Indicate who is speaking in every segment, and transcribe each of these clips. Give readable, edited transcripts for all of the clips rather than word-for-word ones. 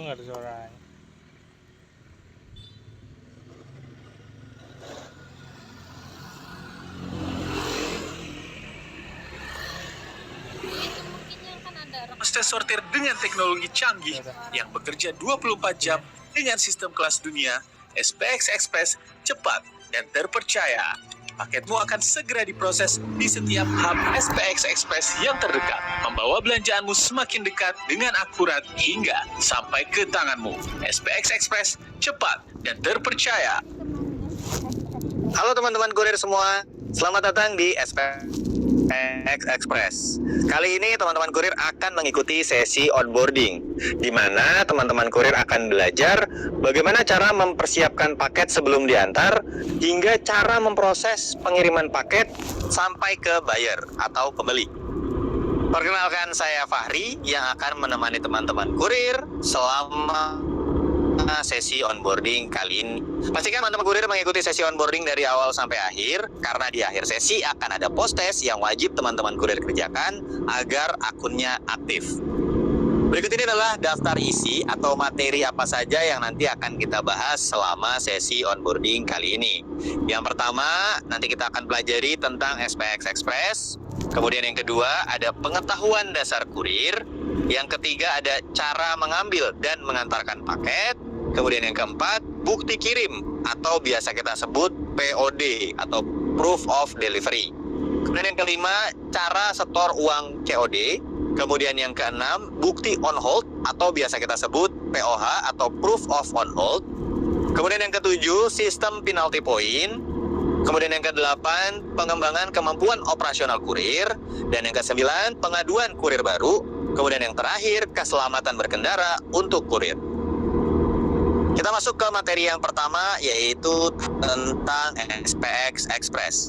Speaker 1: nggak ada suaranya.
Speaker 2: Proses sortir dengan teknologi canggih yang bekerja 24 jam dengan sistem kelas dunia, SPX Express cepat dan terpercaya. Paketmu akan segera diproses di setiap hub SPX Express yang terdekat, membawa belanjaanmu semakin dekat dengan akurat hingga sampai ke tanganmu. SPX Express cepat dan terpercaya.
Speaker 3: Halo teman-teman kurir semua, selamat datang di SPX Express. Kali ini teman-teman kurir akan mengikuti sesi onboarding, di mana teman-teman kurir akan belajar bagaimana cara mempersiapkan paket sebelum diantar, hingga cara memproses pengiriman paket sampai ke buyer atau pembeli. Perkenalkan, saya Fahri yang akan menemani teman-teman kurir selama sesi onboarding kali ini. Pastikan teman-teman kurir mengikuti sesi onboarding dari awal sampai akhir, karena di akhir sesi akan ada post test yang wajib teman-teman kurir kerjakan agar akunnya aktif. Berikut ini adalah daftar isi atau materi apa saja yang nanti akan kita bahas selama sesi onboarding kali ini. Yang pertama, nanti kita akan pelajari tentang SPX Express. Kemudian yang kedua, ada pengetahuan dasar kurir. Yang ketiga, ada cara mengambil dan mengantarkan paket. Kemudian yang keempat, bukti kirim atau biasa kita sebut POD atau Proof of Delivery. Kemudian yang kelima, cara setor uang COD. Kemudian yang keenam, bukti on hold atau biasa kita sebut POH atau Proof of on hold. Kemudian yang ketujuh, sistem penalty point. Kemudian yang kedelapan, pengembangan kemampuan operasional kurir. Dan yang kesembilan, pengaduan kurir baru. Kemudian yang terakhir, keselamatan berkendara untuk kurir. Kita masuk ke materi yang pertama, yaitu tentang SPX Express.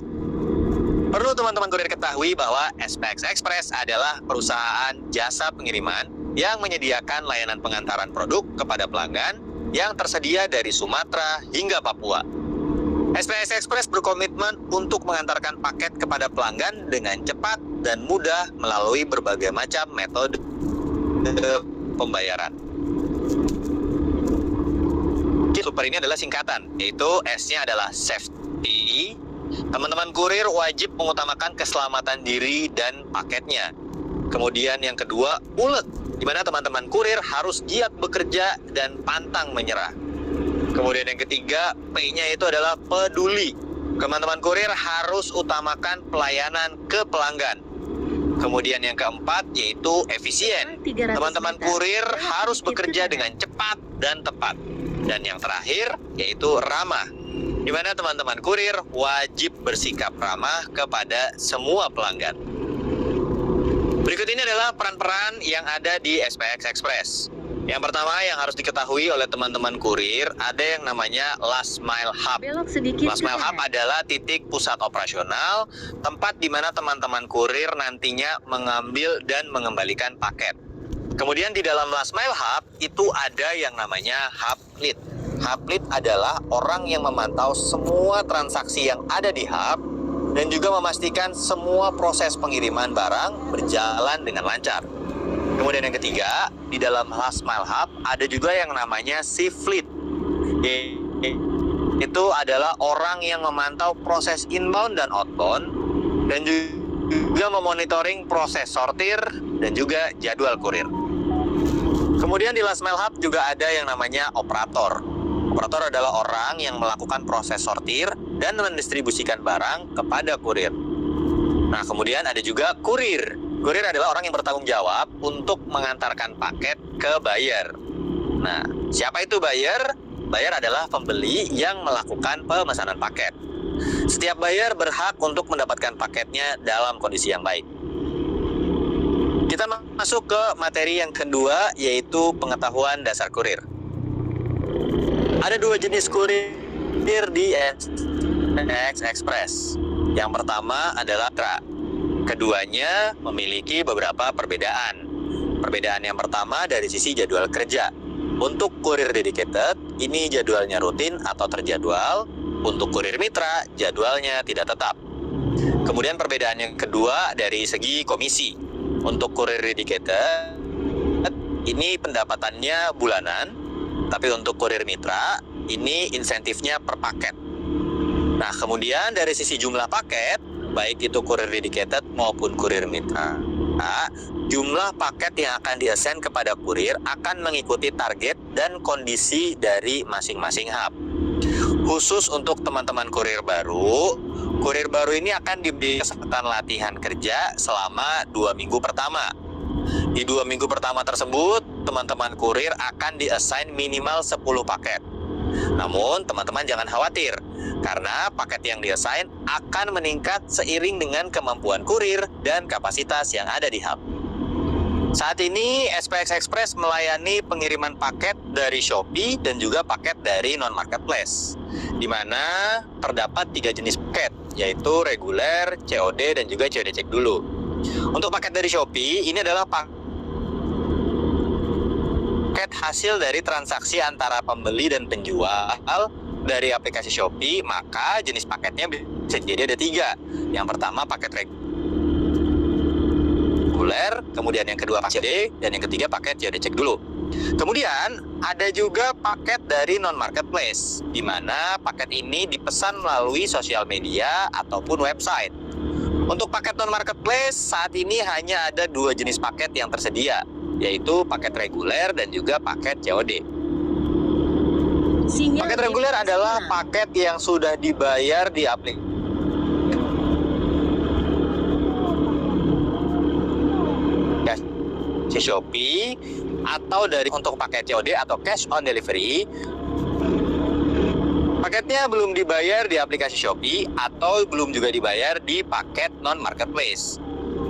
Speaker 3: Perlu teman-teman kurir ketahui bahwa SPX Express adalah perusahaan jasa pengiriman yang menyediakan layanan pengantaran produk kepada pelanggan yang tersedia dari Sumatera hingga Papua. SPX Express berkomitmen untuk mengantarkan paket kepada pelanggan dengan cepat dan mudah melalui berbagai macam metode pembayaran. Super ini adalah singkatan, yaitu S-nya adalah safety. Teman-teman kurir wajib mengutamakan keselamatan diri dan paketnya. Kemudian yang kedua, ulet, di mana teman-teman kurir harus giat bekerja dan pantang menyerah. Kemudian yang ketiga, P-nya itu adalah peduli. Teman-teman kurir harus utamakan pelayanan ke pelanggan. Kemudian yang keempat, yaitu efisien. Teman-teman kurir harus bekerja dengan cepat dan tepat. Dan yang terakhir, yaitu ramah, di mana teman-teman kurir wajib bersikap ramah kepada semua pelanggan. Berikut ini adalah peran-peran yang ada di SPX Express. Yang pertama yang harus diketahui oleh teman-teman kurir, ada yang namanya Last Mile Hub. Last Mile Hub adalah titik pusat operasional, tempat di mana teman-teman kurir nantinya mengambil dan mengembalikan paket. Kemudian di dalam Last Mile Hub itu ada yang namanya Hub Lead. Hub Lead adalah orang yang memantau semua transaksi yang ada di hub dan juga memastikan semua proses pengiriman barang berjalan dengan lancar. Kemudian yang ketiga, di dalam Last Mile Hub ada juga yang namanya Shift Lead. Itu adalah orang yang memantau proses inbound dan outbound dan juga memonitoring proses sortir dan juga jadwal kurir. Kemudian di Last Mile Hub juga ada yang namanya operator. Operator adalah orang yang melakukan proses sortir dan mendistribusikan barang kepada kurir. Nah, kemudian ada juga kurir. Kurir adalah orang yang bertanggung jawab untuk mengantarkan paket ke buyer. Nah, siapa itu buyer? Buyer adalah pembeli yang melakukan pemesanan paket. Setiap buyer berhak untuk mendapatkan paketnya dalam kondisi yang baik. Kita masuk ke materi yang kedua, yaitu pengetahuan dasar kurir. Ada dua jenis kurir di SPX Express. Yang pertama adalah tra. Keduanya memiliki beberapa perbedaan. Perbedaan yang pertama dari sisi jadwal kerja. Untuk kurir dedicated, ini jadwalnya rutin atau terjadwal. Untuk kurir mitra, jadwalnya tidak tetap. Kemudian perbedaan yang kedua dari segi komisi. Untuk kurir dedicated, ini pendapatannya bulanan, tapi untuk kurir mitra, ini insentifnya per paket. Nah, kemudian dari sisi jumlah paket, baik itu kurir dedicated maupun kurir mitra, jumlah paket yang akan di-assign kepada kurir akan mengikuti target dan kondisi dari masing-masing hub. Khusus untuk teman-teman kurir baru ini akan diberi kesempatan latihan kerja selama 2 minggu pertama. Di 2 minggu pertama tersebut, teman-teman kurir akan di-assign minimal 10 paket. Namun, teman-teman jangan khawatir, karena paket yang di-assign akan meningkat seiring dengan kemampuan kurir dan kapasitas yang ada di hub. Saat ini, SPX Express melayani pengiriman paket dari Shopee dan juga paket dari non-marketplace, di mana terdapat 3 jenis paket, yaitu reguler, COD, dan juga COD cek dulu. Untuk paket dari Shopee, ini adalah paket hasil dari transaksi antara pembeli dan penjual dari aplikasi Shopee, maka jenis paketnya bisa jadi ada 3. Yang pertama paket reguler, kemudian yang kedua paket COD, dan yang ketiga paket COD cek dulu. Kemudian ada juga paket dari non-marketplace, di mana paket ini dipesan melalui sosial media ataupun website. Untuk paket non-marketplace, saat ini hanya ada 2 jenis paket yang tersedia, yaitu paket reguler dan juga paket COD. Paket reguler adalah paket yang sudah dibayar di aplikasi Shopee, atau dari untuk paket COD atau cash on delivery, paketnya belum dibayar di aplikasi Shopee atau belum juga dibayar di paket non-marketplace.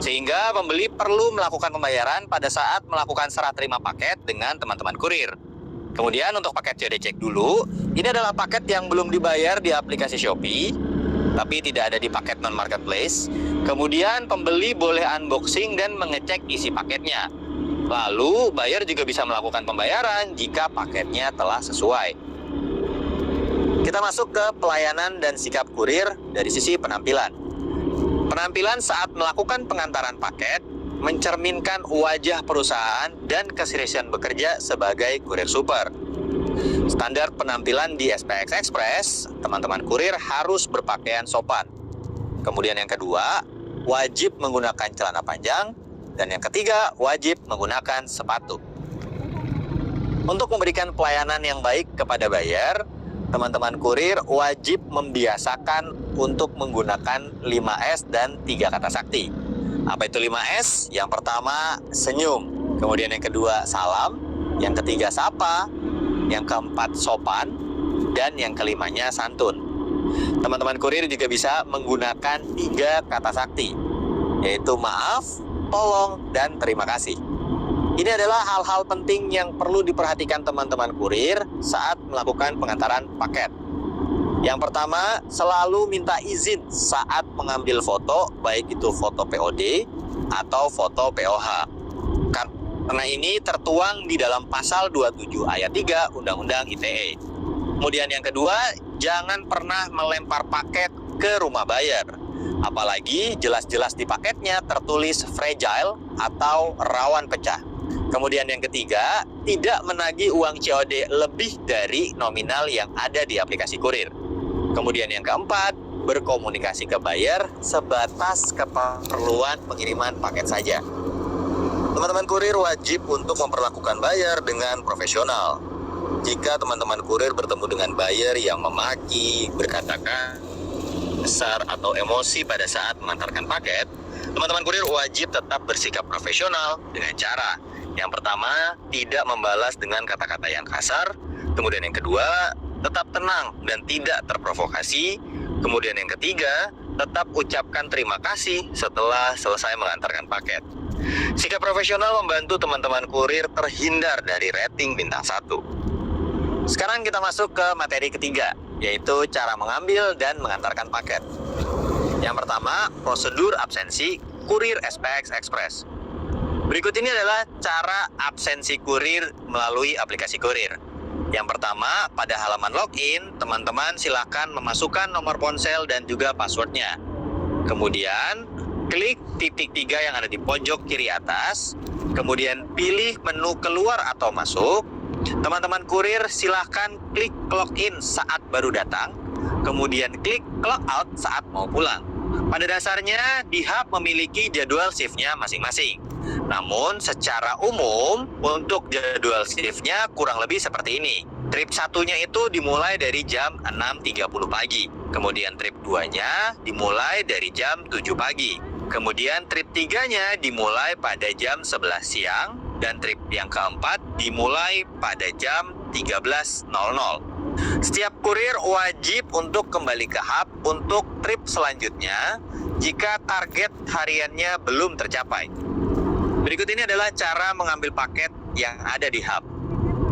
Speaker 3: Sehingga pembeli perlu melakukan pembayaran pada saat melakukan serah terima paket dengan teman-teman kurir. Kemudian untuk paket COD cek dulu, ini adalah paket yang belum dibayar di aplikasi Shopee, tapi tidak ada di paket non-marketplace. Kemudian pembeli boleh unboxing dan mengecek isi paketnya. Lalu buyer juga bisa melakukan pembayaran jika paketnya telah sesuai. Kita masuk ke pelayanan dan sikap kurir dari sisi penampilan. Penampilan saat melakukan pengantaran paket mencerminkan wajah perusahaan dan keseriusan bekerja sebagai kurir super. Standar penampilan di SPX Express, teman-teman kurir harus berpakaian sopan. Kemudian yang kedua, wajib menggunakan celana panjang. Dan yang ketiga, wajib menggunakan sepatu. Untuk memberikan pelayanan yang baik kepada buyer, teman-teman kurir wajib membiasakan untuk menggunakan 5S dan 3 kata sakti. Apa itu 5S? Yang pertama, senyum. Kemudian yang kedua, salam. Yang ketiga, sapa. Yang keempat, sopan. Dan yang kelimanya, santun. Teman-teman kurir juga bisa menggunakan 3 kata sakti, yaitu maaf, tolong, dan terima kasih. Ini adalah hal-hal penting yang perlu diperhatikan teman-teman kurir saat melakukan pengantaran paket. Yang pertama, selalu minta izin saat mengambil foto, baik itu foto POD atau foto POH. Karena ini tertuang di dalam pasal 27 ayat 3 Undang-Undang ITE. Kemudian yang kedua, jangan pernah melempar paket ke rumah buyer. Apalagi jelas-jelas di paketnya tertulis fragile atau rawan pecah. Kemudian yang ketiga, tidak menagih uang COD lebih dari nominal yang ada di aplikasi kurir. Kemudian yang keempat, berkomunikasi ke buyer sebatas keperluan pengiriman paket saja. Teman-teman kurir wajib untuk memperlakukan buyer dengan profesional. Jika teman-teman kurir bertemu dengan buyer yang memaki, berkata-kata besar atau emosi pada saat mengantarkan paket, teman-teman kurir wajib tetap bersikap profesional dengan cara yang pertama, tidak membalas dengan kata-kata yang kasar. Kemudian yang kedua, tetap tenang dan tidak terprovokasi. Kemudian yang ketiga, tetap ucapkan terima kasih setelah selesai mengantarkan paket. Sikap profesional membantu teman-teman kurir terhindar dari rating bintang 1. Sekarang kita masuk ke materi ketiga, yaitu cara mengambil dan mengantarkan paket. Yang pertama, prosedur absensi kurir SPX Express. Berikut ini adalah cara absensi kurir melalui aplikasi kurir. Yang pertama, pada halaman login, teman-teman silakan memasukkan nomor ponsel dan juga passwordnya. Kemudian, klik titik 3 yang ada di pojok kiri atas, kemudian pilih menu keluar atau masuk. Teman-teman kurir silahkan klik clock in saat baru datang, kemudian klik clock out saat mau pulang. Pada dasarnya, di hub memiliki jadwal shift-nya masing-masing. Namun, secara umum, untuk jadwal shift-nya kurang lebih seperti ini. Trip satunya itu dimulai dari jam 6.30 pagi. Kemudian trip 2-nya dimulai dari jam 7 pagi. Kemudian trip 3-nya dimulai pada jam 11 siang. Dan trip yang keempat dimulai pada jam 13.00. Setiap kurir wajib untuk kembali ke hub untuk trip selanjutnya jika target hariannya belum tercapai. Berikut ini adalah cara mengambil paket yang ada di hub.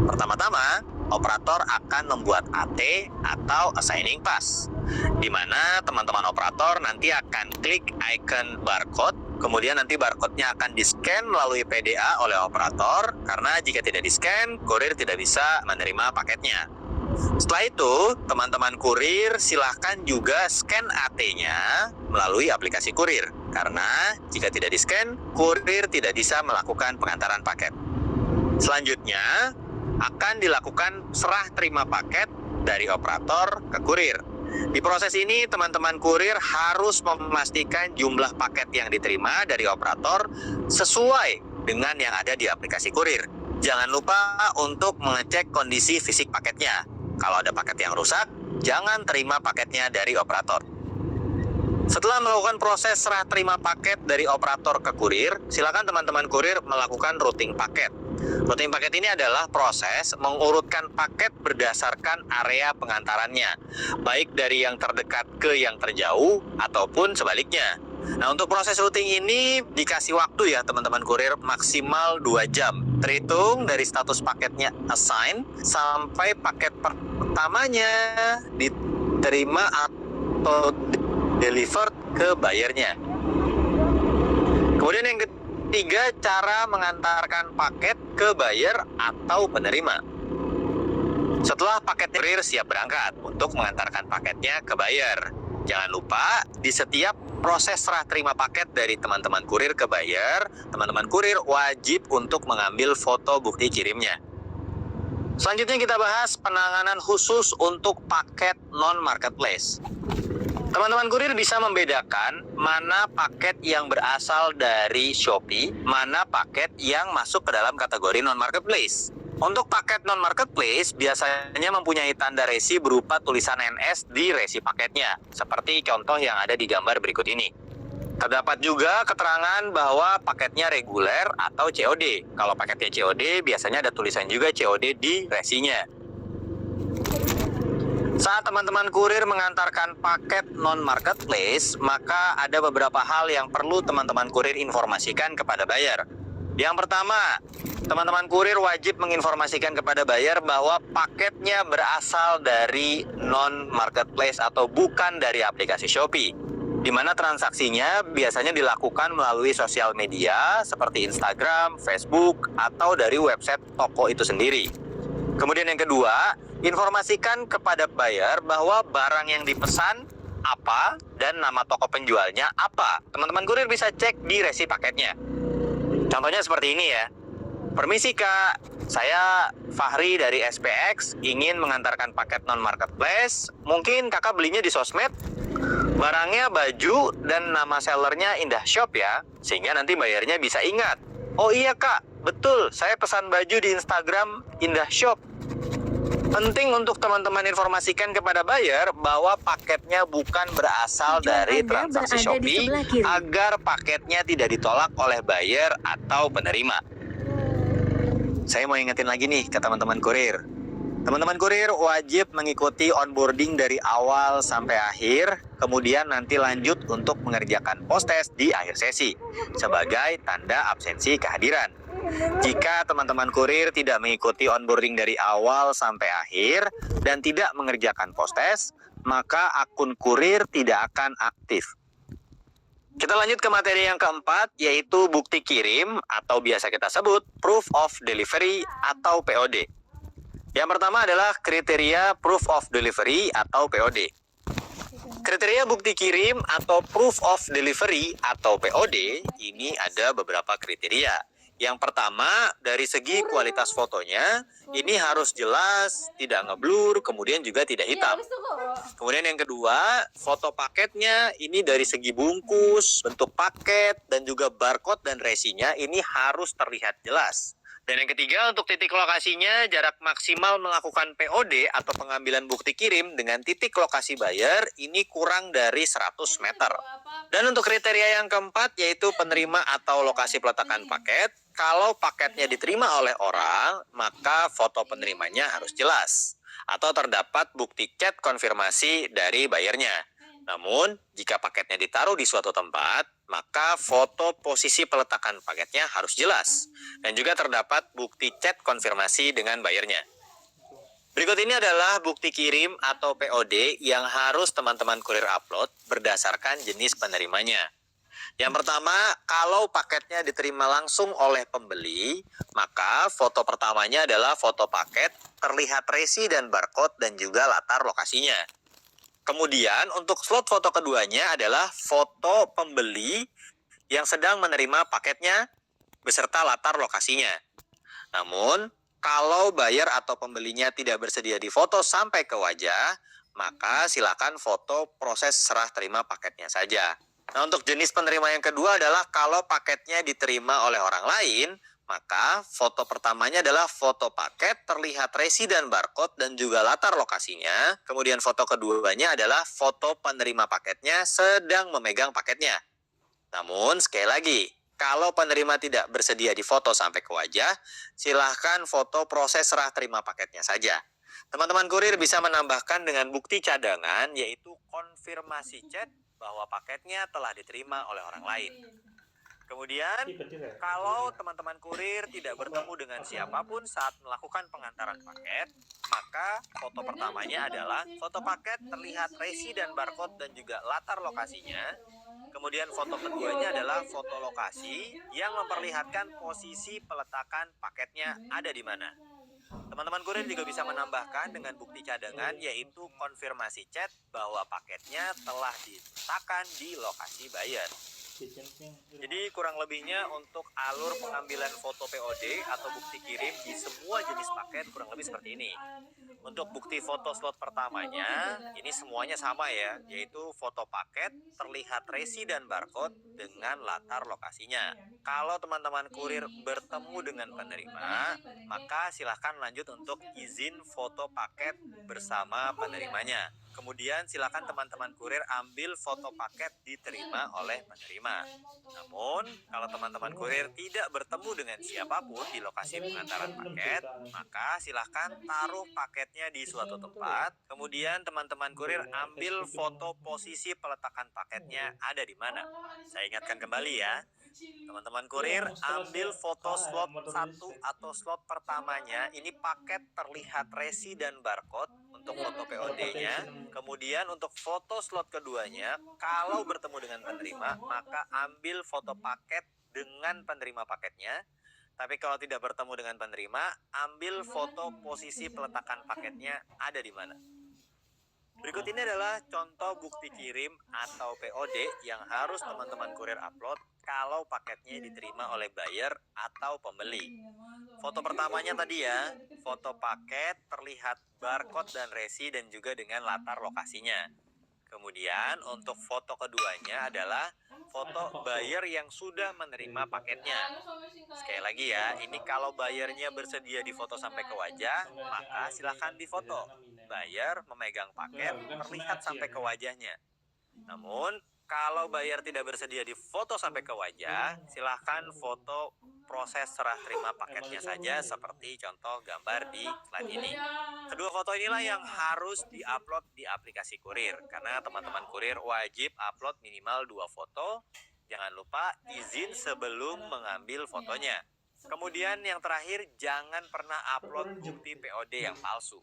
Speaker 3: Pertama-tama, operator akan membuat AT atau Assigning Pass, di mana teman-teman operator nanti akan klik icon barcode, kemudian nanti barcode-nya akan di-scan melalui PDA oleh operator, karena jika tidak di-scan, kurir tidak bisa menerima paketnya. Setelah itu, teman-teman kurir silahkan juga scan AT-nya melalui aplikasi kurir, karena jika tidak di-scan, kurir tidak bisa melakukan pengantaran paket. Selanjutnya, akan dilakukan serah terima paket dari operator ke kurir. Di proses ini, teman-teman kurir harus memastikan jumlah paket yang diterima dari operator sesuai dengan yang ada di aplikasi kurir. Jangan lupa untuk mengecek kondisi fisik paketnya. Kalau ada paket yang rusak, jangan terima paketnya dari operator. Setelah melakukan proses serah terima paket dari operator ke kurir, silakan teman-teman kurir melakukan routing paket. Routing paket ini adalah proses mengurutkan paket berdasarkan area pengantarannya, baik dari yang terdekat ke yang terjauh ataupun sebaliknya. Nah, untuk proses routing ini dikasih waktu ya teman-teman kurir maksimal 2 jam. Terhitung dari status paketnya assign sampai paket pertamanya diterima atau delivered ke buyernya. Kemudian yang ketiga, cara mengantarkan paket ke buyer atau penerima. Setelah paket kurir siap berangkat untuk mengantarkan paketnya ke buyer. Jangan lupa di setiap proses serah terima paket dari teman-teman kurir ke buyer, teman-teman kurir wajib untuk mengambil foto bukti kirimnya. Selanjutnya kita bahas penanganan khusus untuk paket non-marketplace. Teman-teman kurir bisa membedakan mana paket yang berasal dari Shopee, mana paket yang masuk ke dalam kategori non-marketplace. Untuk paket non-marketplace biasanya mempunyai tanda resi berupa tulisan NS di resi paketnya, seperti contoh yang ada di gambar berikut ini. Terdapat juga keterangan bahwa paketnya reguler atau COD. Kalau paketnya COD, biasanya ada tulisan juga COD di resinya. Saat teman-teman kurir mengantarkan paket non-marketplace, maka ada beberapa hal yang perlu teman-teman kurir informasikan kepada buyer. Yang pertama, teman-teman kurir wajib menginformasikan kepada buyer bahwa paketnya berasal dari non-marketplace atau bukan dari aplikasi Shopee, di mana transaksinya biasanya dilakukan melalui sosial media seperti Instagram, Facebook, atau dari website toko itu sendiri. Kemudian yang kedua, informasikan kepada buyer bahwa barang yang dipesan apa dan nama toko penjualnya apa. Teman-teman kurir bisa cek di resi paketnya. Contohnya seperti ini ya. Permisi Kak, saya Fahri dari SPX ingin mengantarkan paket non-marketplace. Mungkin kakak belinya di sosmed. Barangnya baju dan nama sellernya Indah Shop ya, sehingga nanti bayarnya bisa ingat. Oh iya Kak, betul, saya pesan baju di Instagram Indah Shop. Penting untuk teman-teman informasikan kepada buyer bahwa paketnya bukan berasal dari transaksi Shopee agar paketnya tidak ditolak oleh buyer atau penerima. Saya mau ingetin lagi nih ke teman-teman kurir. Teman-teman kurir wajib mengikuti onboarding dari awal sampai akhir, kemudian nanti lanjut untuk mengerjakan post-test di akhir sesi sebagai tanda absensi kehadiran. Jika teman-teman kurir tidak mengikuti onboarding dari awal sampai akhir dan tidak mengerjakan post-test, maka akun kurir tidak akan aktif. Kita lanjut ke materi yang keempat, yaitu bukti kirim atau biasa kita sebut Proof of Delivery atau POD. Yang pertama adalah kriteria Proof of Delivery atau POD. Kriteria bukti kirim atau Proof of Delivery atau POD ini ada beberapa kriteria. Yang pertama, dari segi kualitas fotonya, ini harus jelas, tidak ngeblur, kemudian juga tidak hitam. Kemudian yang kedua, foto paketnya ini dari segi bungkus, bentuk paket, dan juga barcode dan resinya ini harus terlihat jelas. Dan yang ketiga, untuk titik lokasinya, jarak maksimal melakukan POD atau pengambilan bukti kirim dengan titik lokasi buyer ini kurang dari 100 meter. Dan untuk kriteria yang keempat, yaitu penerima atau lokasi peletakan paket. Kalau paketnya diterima oleh orang, maka foto penerimanya harus jelas. Atau terdapat bukti chat konfirmasi dari bayarnya. Namun, jika paketnya ditaruh di suatu tempat, maka foto posisi peletakan paketnya harus jelas. Dan juga terdapat bukti chat konfirmasi dengan bayarnya. Berikut ini adalah bukti kirim atau POD yang harus teman-teman kurir upload berdasarkan jenis penerimanya. Yang pertama, kalau paketnya diterima langsung oleh pembeli, maka foto pertamanya adalah foto paket, terlihat resi dan barcode dan juga latar lokasinya. Kemudian untuk slot foto keduanya adalah foto pembeli yang sedang menerima paketnya beserta latar lokasinya. Namun, kalau buyer atau pembelinya tidak bersedia difoto sampai ke wajah, maka silakan foto proses serah terima paketnya saja. Nah, untuk jenis penerima yang kedua adalah kalau paketnya diterima oleh orang lain, maka foto pertamanya adalah foto paket, terlihat resi dan barcode dan juga latar lokasinya. Kemudian foto keduanya adalah foto penerima paketnya sedang memegang paketnya. Namun, sekali lagi, kalau penerima tidak bersedia difoto sampai ke wajah, silahkan foto proses serah terima paketnya saja. Teman-teman kurir bisa menambahkan dengan bukti cadangan, yaitu konfirmasi chat bahwa paketnya telah diterima oleh orang lain. Kemudian, kalau teman-teman kurir tidak bertemu dengan siapapun saat melakukan pengantaran paket, maka foto pertamanya adalah foto paket terlihat resi dan barcode dan juga latar lokasinya. Kemudian foto keduanya adalah foto lokasi yang memperlihatkan posisi peletakan paketnya ada di mana. Teman-teman kurir juga bisa menambahkan dengan bukti cadangan, yaitu konfirmasi chat bahwa paketnya telah diletakkan di lokasi buyer. Jadi kurang lebihnya untuk alur pengambilan foto POD atau bukti kirim di semua jenis paket kurang lebih seperti ini. Untuk bukti foto slot pertamanya, ini semuanya sama ya, yaitu foto paket, terlihat resi dan barcode dengan latar lokasinya. Kalau teman-teman kurir bertemu dengan penerima, maka silahkan lanjut untuk izin foto paket bersama penerimanya. Kemudian silakan teman-teman kurir ambil foto paket diterima oleh penerima. Namun, kalau teman-teman kurir tidak bertemu dengan siapapun di lokasi pengantaran paket, maka silahkan taruh paketnya di suatu tempat. Kemudian teman-teman kurir ambil foto posisi peletakan paketnya ada di mana. Saya ingatkan kembali ya. Teman-teman kurir ambil foto slot 1 atau slot pertamanya, ini paket terlihat resi dan barcode untuk foto POD-nya. Kemudian untuk foto slot keduanya, kalau bertemu dengan penerima, maka ambil foto paket dengan penerima paketnya. Tapi kalau tidak bertemu dengan penerima, ambil foto posisi peletakan paketnya ada di mana. Berikut ini adalah contoh bukti kirim atau POD yang harus teman-teman kurir upload kalau paketnya diterima oleh buyer atau pembeli. Foto pertamanya tadi ya, foto paket terlihat barcode dan resi dan juga dengan latar lokasinya. Kemudian untuk foto keduanya adalah foto buyer yang sudah menerima paketnya. Sekali lagi ya, ini kalau buyernya bersedia difoto sampai ke wajah, maka silahkan difoto. Buyer memegang paket terlihat sampai ke wajahnya. Namun, kalau buyer tidak bersedia difoto sampai ke wajah, silahkan foto proses serah terima paketnya saja seperti contoh gambar di slide ini. Kedua foto inilah yang harus diupload di aplikasi kurir, karena teman-teman kurir wajib upload minimal 2 foto. Jangan lupa izin sebelum mengambil fotonya. Kemudian yang terakhir, jangan pernah upload bukti POD yang palsu.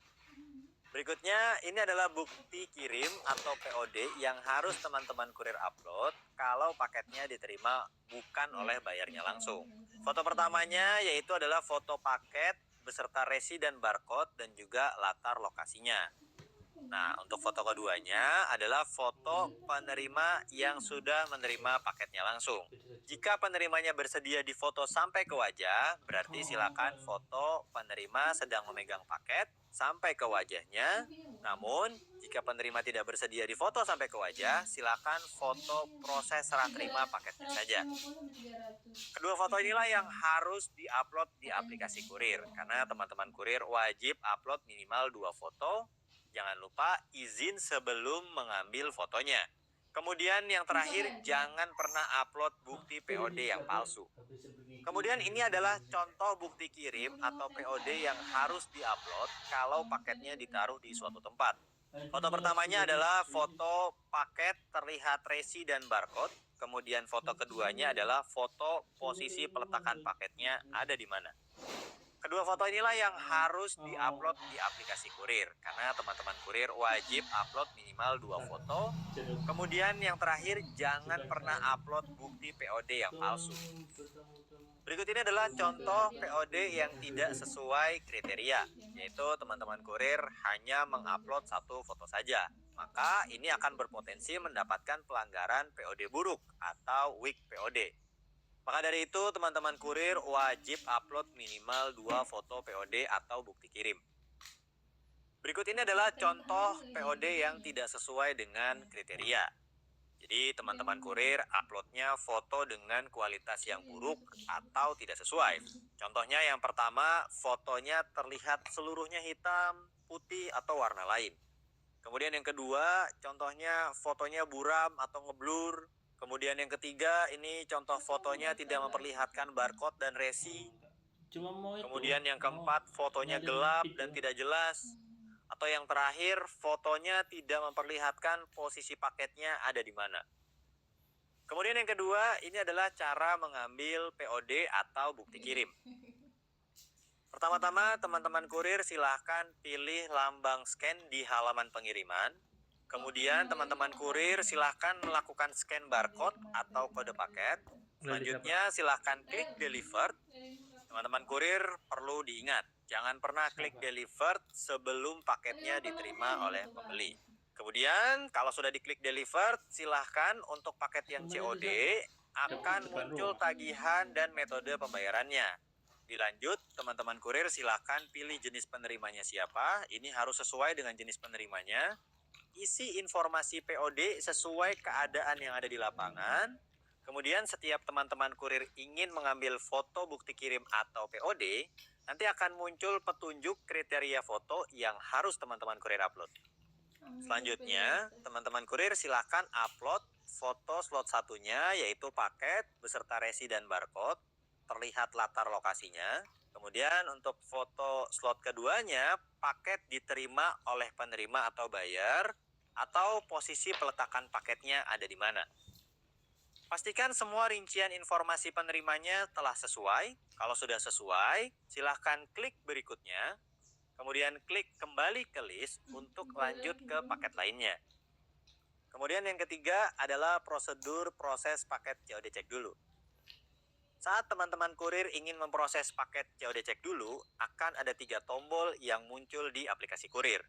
Speaker 3: Berikutnya, ini adalah bukti kirim atau POD yang harus teman-teman kurir upload kalau paketnya diterima bukan oleh bayarnya langsung. Foto pertamanya yaitu adalah foto paket beserta resi dan barcode dan juga latar lokasinya. Nah, untuk foto keduanya adalah foto penerima yang sudah menerima paketnya langsung. Jika penerimanya bersedia difoto sampai ke wajah, berarti silakan foto penerima sedang memegang paket sampai ke wajahnya. Namun, jika penerima tidak bersedia difoto sampai ke wajah, silakan foto proses serah terima paketnya saja. Kedua foto inilah yang harus diupload di aplikasi kurir, karena teman-teman kurir wajib upload minimal 2 foto. Jangan lupa izin sebelum mengambil fotonya. Kemudian yang terakhir, jangan pernah upload bukti POD yang palsu. Kemudian ini adalah contoh bukti kirim atau POD yang harus diupload kalau paketnya ditaruh di suatu tempat. Foto pertamanya adalah foto paket terlihat resi dan barcode. Kemudian foto keduanya adalah foto posisi peletakan paketnya ada di mana. Kedua foto inilah yang harus diupload di aplikasi kurir, karena teman-teman kurir wajib upload minimal 2 foto. Kemudian yang terakhir, jangan pernah upload bukti POD yang palsu. Berikut ini adalah contoh POD yang tidak sesuai kriteria, yaitu teman-teman kurir hanya mengupload 1 foto saja. Maka ini akan berpotensi mendapatkan pelanggaran POD buruk atau weak POD. Maka dari itu, teman-teman kurir wajib upload minimal 2 foto POD atau bukti kirim. Berikut ini adalah contoh POD yang tidak sesuai dengan kriteria. Jadi, teman-teman kurir uploadnya foto dengan kualitas yang buruk atau tidak sesuai. Contohnya yang pertama, fotonya terlihat seluruhnya hitam, putih, atau warna lain. Kemudian yang kedua, contohnya fotonya buram atau ngeblur. Kemudian yang ketiga, ini contoh fotonya tidak memperlihatkan barcode dan resi. Kemudian yang keempat, fotonya gelap dan tidak jelas. Atau yang terakhir, fotonya tidak memperlihatkan posisi paketnya ada di mana. Kemudian yang kedua, ini adalah cara mengambil POD atau bukti kirim. Pertama-tama, teman-teman kurir silahkan pilih lambang scan di halaman pengiriman. Kemudian teman-teman kurir silahkan melakukan scan barcode atau kode paket. Selanjutnya silahkan klik delivered. Teman-teman kurir perlu diingat, jangan pernah klik delivered sebelum paketnya diterima oleh pembeli. Kemudian kalau sudah diklik delivered, silahkan untuk paket yang COD akan muncul tagihan dan metode pembayarannya. Dilanjut, teman-teman kurir silahkan pilih jenis penerimanya siapa. Ini harus sesuai dengan jenis penerimanya. Isi informasi POD sesuai keadaan yang ada di lapangan. Kemudian setiap teman-teman kurir ingin mengambil foto bukti kirim atau POD, nanti akan muncul petunjuk kriteria foto yang harus teman-teman kurir upload. Selanjutnya, teman-teman kurir silakan upload foto slot satunya, yaitu paket beserta resi dan barcode, terlihat latar lokasinya. Kemudian untuk foto slot keduanya, paket diterima oleh penerima atau buyer, atau posisi peletakan paketnya ada di mana. Pastikan semua rincian informasi penerimanya telah sesuai. Kalau sudah sesuai, silahkan klik berikutnya. Kemudian klik kembali ke list untuk lanjut ke paket lainnya. Kemudian yang ketiga adalah prosedur proses paket COD cek dulu. Saat teman-teman kurir ingin memproses paket COD cek dulu, akan ada 3 tombol yang muncul di aplikasi kurir.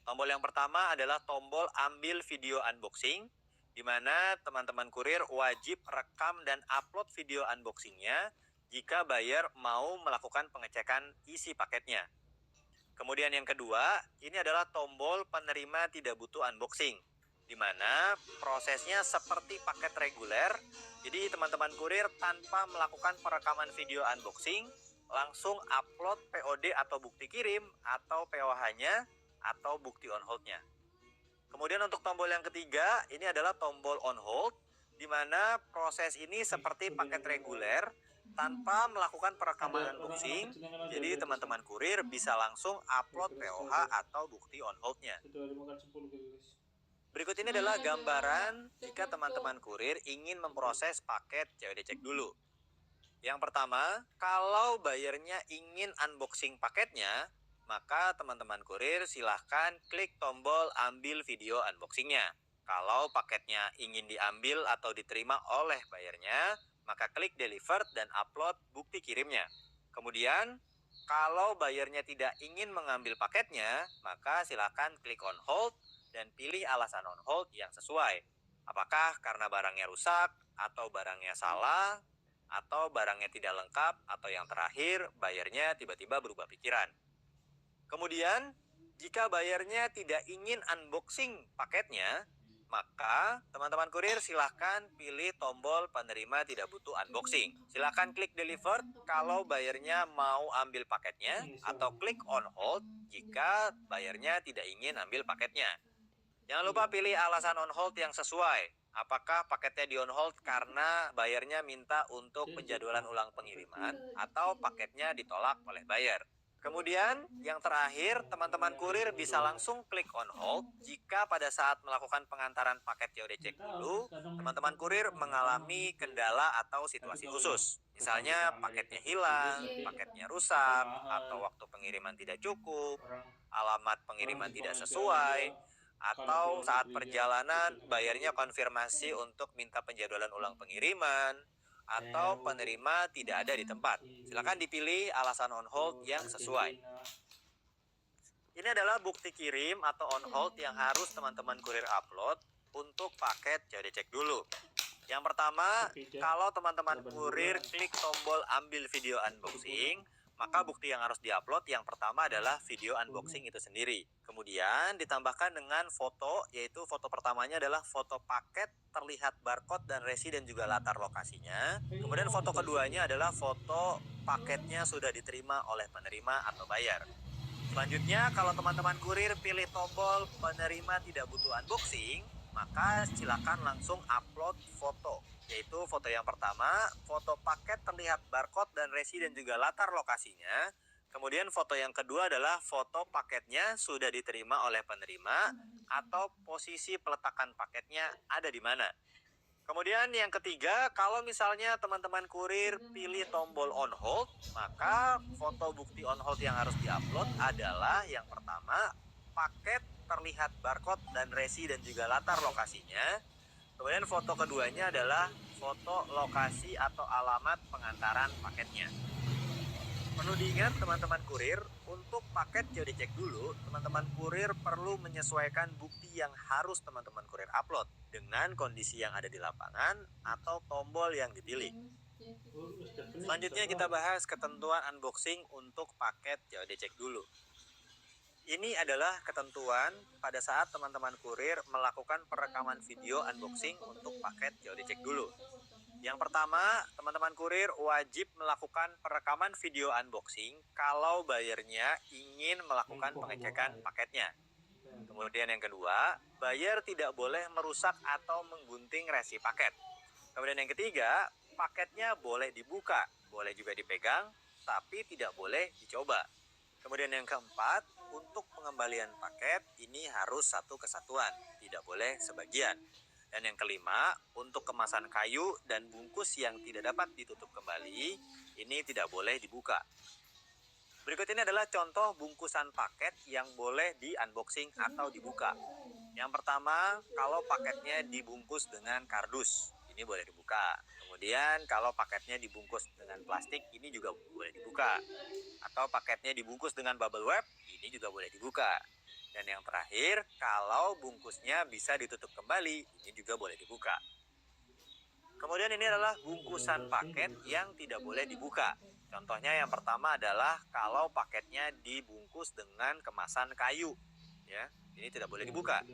Speaker 3: Tombol yang pertama adalah tombol ambil video unboxing, di mana teman-teman kurir wajib rekam dan upload video unboxingnya jika buyer mau melakukan pengecekan isi paketnya. Kemudian yang kedua, ini adalah tombol penerima tidak butuh unboxing, di mana prosesnya seperti paket reguler. Jadi teman-teman kurir tanpa melakukan perekaman video unboxing, langsung upload POD atau bukti kirim atau POH-nya atau bukti on hold-nya. Kemudian untuk tombol yang ketiga, ini adalah tombol on hold, di mana proses ini seperti paket reguler tanpa melakukan perekaman unboxing. Jadi teman-teman kurir bisa langsung upload POH atau bukti on hold-nya. Berikut ini adalah gambaran jika teman-teman kurir ingin memproses paket COD cek dulu. Yang pertama, kalau bayarnya ingin unboxing paketnya, maka teman-teman kurir silahkan klik tombol ambil video unboxingnya. Kalau paketnya ingin diambil atau diterima oleh bayarnya, maka klik delivered dan upload bukti kirimnya. Kemudian, Kalau bayarnya tidak ingin mengambil paketnya, maka silakan klik on hold dan pilih alasan on hold yang sesuai. Apakah karena barangnya rusak, atau barangnya salah, atau barangnya tidak lengkap, atau yang terakhir, bayarnya tiba-tiba berubah pikiran. Kemudian, jika bayarnya tidak ingin unboxing paketnya, maka teman-teman kurir silahkan pilih tombol penerima tidak butuh unboxing. Silahkan klik delivered kalau bayarnya mau ambil paketnya, atau klik on hold jika bayarnya tidak ingin ambil paketnya. Jangan lupa pilih alasan on hold yang sesuai. Apakah paketnya di on hold karena bayarnya minta untuk penjadwalan ulang pengiriman, atau paketnya ditolak oleh bayar. Kemudian, yang terakhir, teman-teman kurir bisa langsung klik on hold jika pada saat melakukan pengantaran paket COD cek dulu, teman-teman kurir mengalami kendala atau situasi khusus. Misalnya, paketnya hilang, paketnya rusak, atau waktu pengiriman tidak cukup, alamat pengiriman tidak sesuai, atau saat perjalanan bayarnya konfirmasi untuk minta penjadwalan ulang pengiriman, atau penerima tidak ada di tempat. Silakan dipilih alasan on hold yang sesuai. Ini adalah bukti kirim atau on hold yang harus teman-teman kurir upload untuk paket COD cek dulu. Yang pertama, kalau teman-teman kurir klik tombol ambil video unboxing, maka bukti yang harus diupload yang pertama adalah video unboxing itu sendiri. Kemudian ditambahkan dengan foto, yaitu foto pertamanya adalah foto paket terlihat barcode dan resi dan juga latar lokasinya. Kemudian foto keduanya adalah foto paketnya sudah diterima oleh penerima atau bayar. Selanjutnya, kalau teman-teman kurir pilih tombol penerima tidak butuh unboxing, maka silakan langsung upload foto, yaitu foto yang pertama, foto paket terlihat barcode dan resi dan juga latar lokasinya. Kemudian foto yang kedua adalah foto paketnya sudah diterima oleh penerima atau posisi peletakan paketnya ada di mana. Kemudian yang ketiga, kalau misalnya teman-teman kurir pilih tombol on hold, maka foto bukti on hold yang harus diupload adalah yang pertama, paket terlihat barcode dan resi dan juga latar lokasinya. Kemudian foto keduanya adalah foto lokasi atau alamat pengantaran paketnya. Perlu diingat teman-teman kurir, untuk paket COD cek dulu, teman-teman kurir perlu menyesuaikan bukti yang harus teman-teman kurir upload dengan kondisi yang ada di lapangan atau tombol yang dipilih. Selanjutnya kita bahas ketentuan unboxing untuk paket COD cek dulu. Ini adalah ketentuan pada saat teman-teman kurir melakukan perekaman video unboxing untuk paket COD cek dulu. Yang pertama, teman-teman kurir wajib melakukan perekaman video unboxing kalau bayarnya ingin melakukan pengecekan paketnya. Kemudian yang kedua, bayar tidak boleh merusak atau menggunting resi paket. Kemudian yang ketiga, paketnya boleh dibuka, boleh juga dipegang, tapi tidak boleh dicoba. Kemudian yang keempat, untuk pengembalian paket ini harus satu kesatuan, tidak boleh sebagian. Dan yang kelima, untuk kemasan kayu dan bungkus yang tidak dapat ditutup kembali, ini tidak boleh dibuka. Berikut ini adalah contoh bungkusan paket yang boleh di-unboxing atau dibuka. Yang pertama, kalau paketnya dibungkus dengan kardus, ini boleh dibuka. Kemudian kalau paketnya dibungkus dengan plastik, ini juga boleh dibuka. Atau paketnya dibungkus dengan bubble wrap, ini juga boleh dibuka. Dan yang terakhir, kalau bungkusnya bisa ditutup kembali, ini juga boleh dibuka. Kemudian ini adalah bungkusan paket yang tidak boleh dibuka. Contohnya yang pertama adalah kalau paketnya dibungkus dengan kemasan kayu, ya, ini tidak boleh dibuka.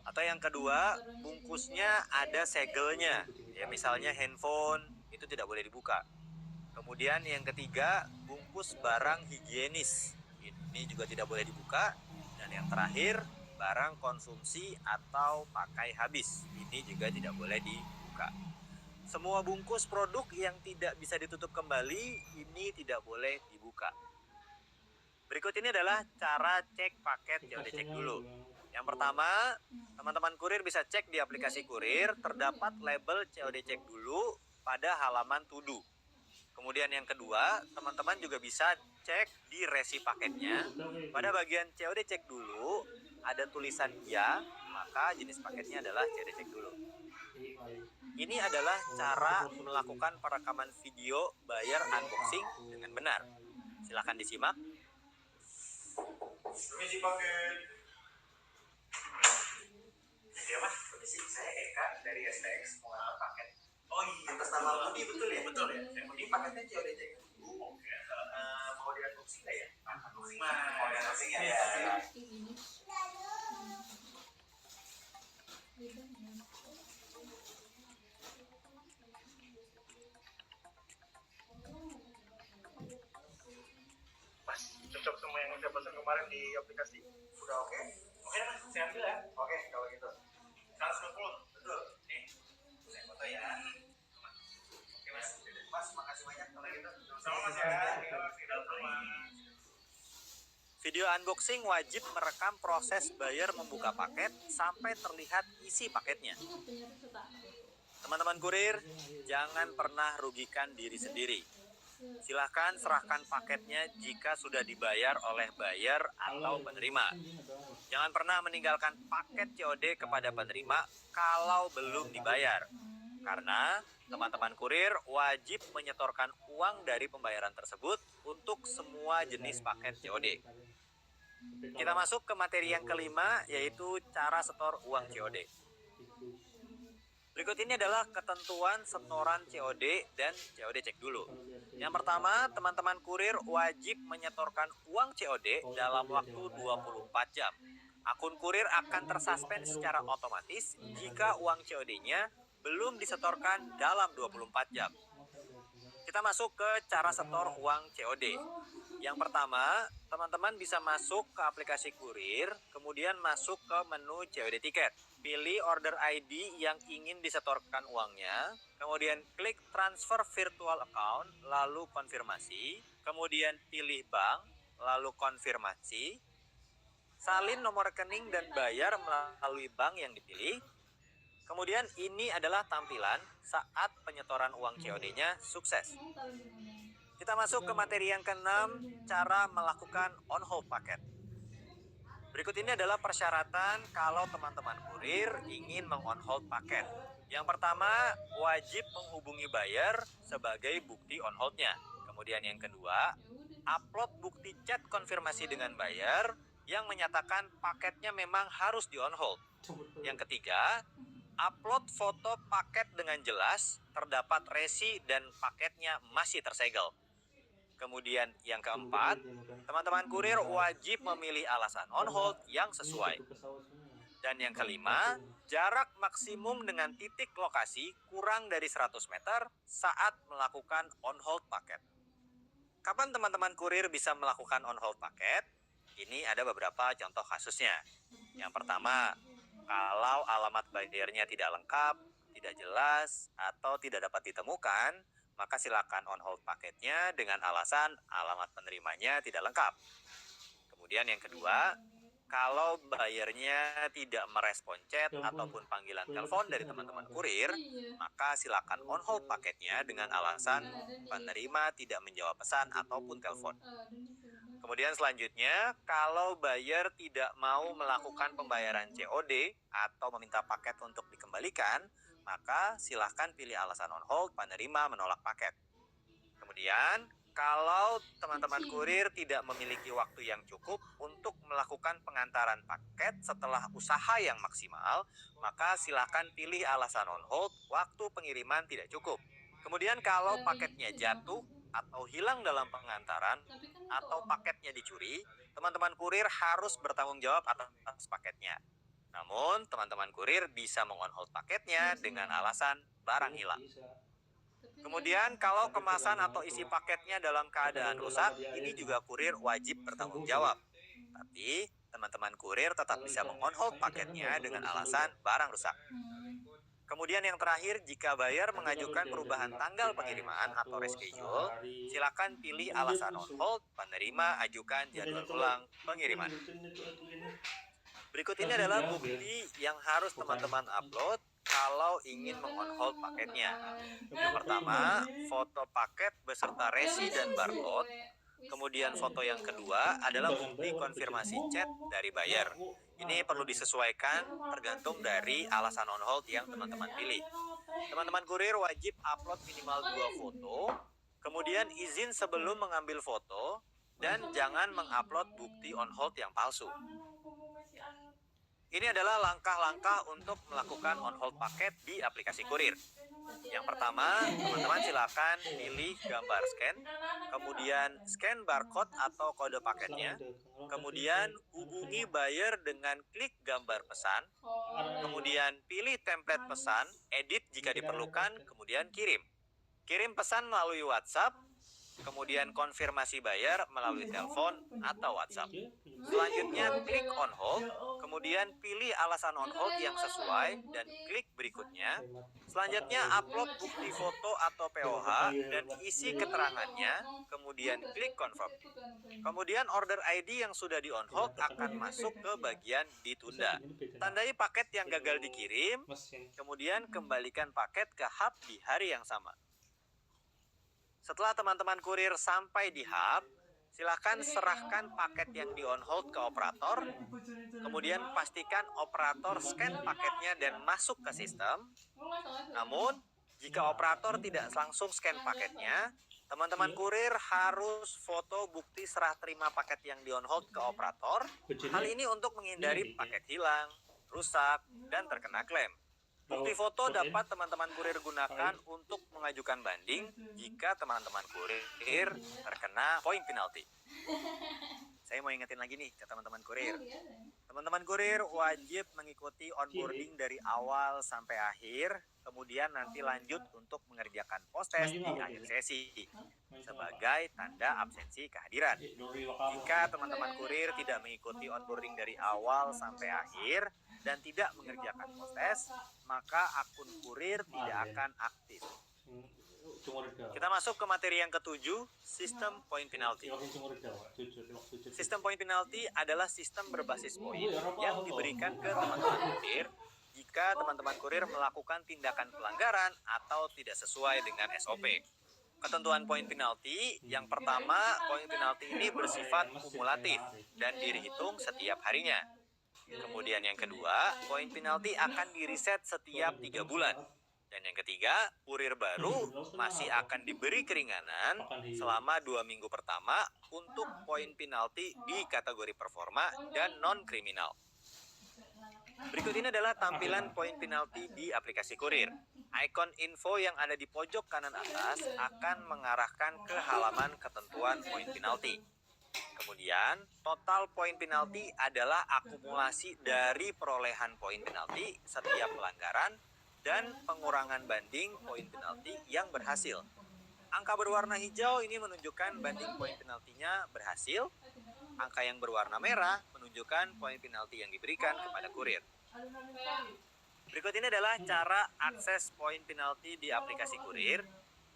Speaker 3: Atau yang kedua, bungkusnya ada segelnya, ya, misalnya handphone, itu tidak boleh dibuka. Kemudian yang ketiga, bungkus barang higienis, ini juga tidak boleh dibuka. Dan yang terakhir, barang konsumsi atau pakai habis, ini juga tidak boleh dibuka. Semua bungkus produk yang tidak bisa ditutup kembali, ini tidak boleh dibuka. Berikut ini adalah cara cek paket COD cek dulu. Yang pertama, teman-teman kurir bisa cek di aplikasi kurir, terdapat label COD cek dulu pada halaman to do. Kemudian yang kedua, teman-teman juga bisa cek di resi paketnya. Pada bagian COD cek dulu, ada tulisan ya, maka jenis paketnya adalah COD cek dulu. Ini adalah cara melakukan perekaman video bayar unboxing dengan benar. Silahkan disimak.
Speaker 2: Permisi paket. Ya mas, permisi, saya Eka dari SPX mau ngantar paket. Oh iya, atas nama Budi betul ya? Betul ya. Yang penting paketnya COD check dulu. Oke. Mau di unboxing nggak ya? Unboxing. Mau di unboxing ya? Mas, cocok semua yang saya pesan kemarin di aplikasi. Udah oke? Oke mas, saya ambil ya. Oke, kalau gitu. 120, betul. Nih, saya foto ya. Oke mas, mas makasih banyak kalau gitu. Sama mas ya.
Speaker 3: Video unboxing wajib merekam proses buyer membuka paket sampai terlihat isi paketnya. Teman-teman kurir, jangan pernah rugikan diri sendiri. Silahkan serahkan paketnya jika sudah dibayar oleh buyer atau penerima. Jangan pernah meninggalkan paket COD kepada penerima kalau belum dibayar. Karena teman-teman kurir wajib menyetorkan uang dari pembayaran tersebut untuk semua jenis paket COD. Kita masuk ke materi yang kelima, yaitu cara setor uang COD. Berikut ini adalah ketentuan setoran COD dan COD cek dulu. Yang pertama, teman-teman kurir wajib menyetorkan uang COD dalam waktu 24 jam. Akun kurir akan tersuspend secara otomatis jika uang COD-nya belum disetorkan dalam 24 jam. Kita masuk ke cara setor uang COD. Yang pertama, teman-teman bisa masuk ke aplikasi kurir, kemudian masuk ke menu COD tiket. Pilih order ID yang ingin disetorkan uangnya, kemudian klik transfer virtual account, lalu konfirmasi, kemudian pilih bank, lalu konfirmasi, salin nomor rekening dan bayar melalui bank yang dipilih. Kemudian ini adalah tampilan saat penyetoran uang COD-nya sukses. Kita masuk ke materi yang keenam, cara melakukan on hold paket. Berikut ini adalah persyaratan kalau teman-teman kurir ingin meng-on hold paket. Yang pertama, wajib menghubungi buyer sebagai bukti on hold-nya. Kemudian yang kedua, upload bukti chat konfirmasi dengan buyer yang menyatakan paketnya memang harus di-on hold. Yang ketiga, upload foto paket dengan jelas, terdapat resi dan paketnya masih tersegel. Kemudian yang keempat, teman-teman kurir wajib memilih alasan on hold yang sesuai. Dan yang kelima, jarak maksimum dengan titik lokasi kurang dari 100 meter saat melakukan on hold paket. Kapan teman-teman kurir bisa melakukan on hold paket? Ini ada beberapa contoh kasusnya. Yang pertama, kalau alamat bayarnya tidak lengkap, tidak jelas, atau tidak dapat ditemukan, maka silakan on hold paketnya dengan alasan alamat penerimanya tidak lengkap. Kemudian yang kedua, kalau bayarnya tidak merespon chat ataupun panggilan telepon dari teman-teman kurir, maka silakan on hold paketnya dengan alasan penerima tidak menjawab pesan ataupun telepon. Kemudian selanjutnya, kalau buyer tidak mau melakukan pembayaran COD atau meminta paket untuk dikembalikan, maka silahkan pilih alasan on hold, penerima menolak paket. Kemudian, kalau teman-teman kurir tidak memiliki waktu yang cukup untuk melakukan pengantaran paket setelah usaha yang maksimal, maka silahkan pilih alasan on hold, waktu pengiriman tidak cukup. Kemudian kalau paketnya jatuh atau hilang dalam pengantaran atau paketnya dicuri, teman-teman kurir harus bertanggung jawab atas paketnya. Namun, teman-teman kurir bisa meng-on hold paketnya dengan alasan barang hilang. Kemudian, kalau kemasan atau isi paketnya dalam keadaan rusak, ini juga kurir wajib bertanggung jawab. Tapi, teman-teman kurir tetap bisa meng-on hold paketnya dengan alasan barang rusak. Kemudian yang terakhir, jika buyer mengajukan perubahan tanggal pengiriman atau reschedule, silakan pilih alasan on hold, penerima ajukan jadwal ulang pengiriman. Berikut ini adalah bukti yang harus teman-teman upload kalau ingin meng-on hold paketnya. Yang pertama, foto paket beserta resi dan barcode. Kemudian foto yang kedua adalah bukti konfirmasi chat dari buyer. Ini perlu disesuaikan tergantung dari alasan on hold yang teman-teman pilih. Teman-teman kurir wajib upload minimal 2 foto, kemudian izin sebelum mengambil foto, Dan jangan mengupload bukti on hold yang palsu. Ini adalah langkah-langkah untuk melakukan on hold paket di aplikasi kurir. Yang pertama, teman-teman silakan pilih gambar scan, kemudian scan barcode atau kode paketnya, kemudian hubungi buyer dengan klik gambar pesan, kemudian pilih template pesan, edit jika diperlukan, kemudian kirim. Kirim pesan melalui WhatsApp, kemudian konfirmasi bayar melalui telepon atau WhatsApp. Selanjutnya klik on hold, kemudian pilih alasan on hold yang sesuai dan klik berikutnya. Selanjutnya upload bukti foto atau POH dan isi keterangannya, kemudian klik confirm. Kemudian order ID yang sudah di on hold akan masuk ke bagian ditunda. Tandai paket yang gagal dikirim, kemudian kembalikan paket ke hub di hari yang sama. Setelah teman-teman kurir sampai di hub, silakan serahkan paket yang di on hold ke operator. Kemudian pastikan operator scan paketnya dan masuk ke sistem. Namun, jika operator tidak langsung scan paketnya, teman-teman kurir harus foto bukti serah terima paket yang di on hold ke operator. Hal ini untuk menghindari paket hilang, rusak, dan terkena klaim. Bukti foto dapat teman-teman kurir gunakan untuk mengajukan banding jika teman-teman kurir terkena poin penalti. Saya mau ingetin lagi nih ke teman-teman kurir. Teman-teman kurir wajib mengikuti onboarding dari awal sampai akhir, kemudian nanti lanjut untuk mengerjakan post-test di akhir sesi sebagai tanda absensi kehadiran. Jika teman-teman kurir tidak mengikuti onboarding dari awal sampai akhir dan tidak mengerjakan post-test, maka akun kurir tidak akan aktif. Kita masuk ke materi yang ketujuh, sistem point penalty. Sistem point penalty adalah sistem berbasis poin yang diberikan ke teman-teman kurir jika teman-teman kurir melakukan tindakan pelanggaran atau tidak sesuai dengan SOP. Ketentuan poin penalti, yang pertama, poin penalti ini bersifat kumulatif dan dihitung setiap harinya. Kemudian yang kedua, poin penalti akan di-reset setiap 3 bulan. Dan yang ketiga, kurir baru masih akan diberi keringanan selama 2 minggu pertama untuk poin penalti di kategori performa dan non-kriminal. Berikut ini adalah tampilan poin penalti di aplikasi kurir. Ikon info yang ada di pojok kanan atas akan mengarahkan ke halaman ketentuan poin penalti. Kemudian, total poin penalti adalah akumulasi dari perolehan poin penalti setiap pelanggaran dan pengurangan banding poin penalti yang berhasil. Angka berwarna hijau ini menunjukkan banding poin penaltinya berhasil. Angka yang berwarna merah menunjukkan poin penalti yang diberikan kepada kurir. Berikut ini adalah cara akses poin penalti di aplikasi kurir.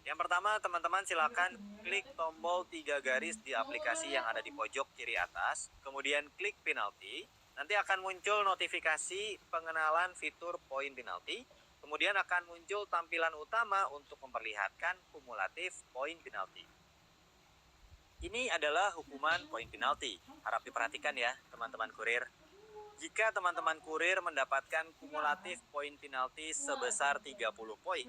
Speaker 3: Yang pertama, teman-teman silakan klik tombol 3 garis di aplikasi yang ada di pojok kiri atas, kemudian klik penalti. Nanti akan muncul notifikasi pengenalan fitur poin penalti, kemudian akan muncul tampilan utama untuk memperlihatkan kumulatif poin penalti. Ini adalah hukuman poin penalti. Harap diperhatikan ya, teman-teman kurir. Jika teman-teman kurir mendapatkan kumulatif poin penalti sebesar 30 poin,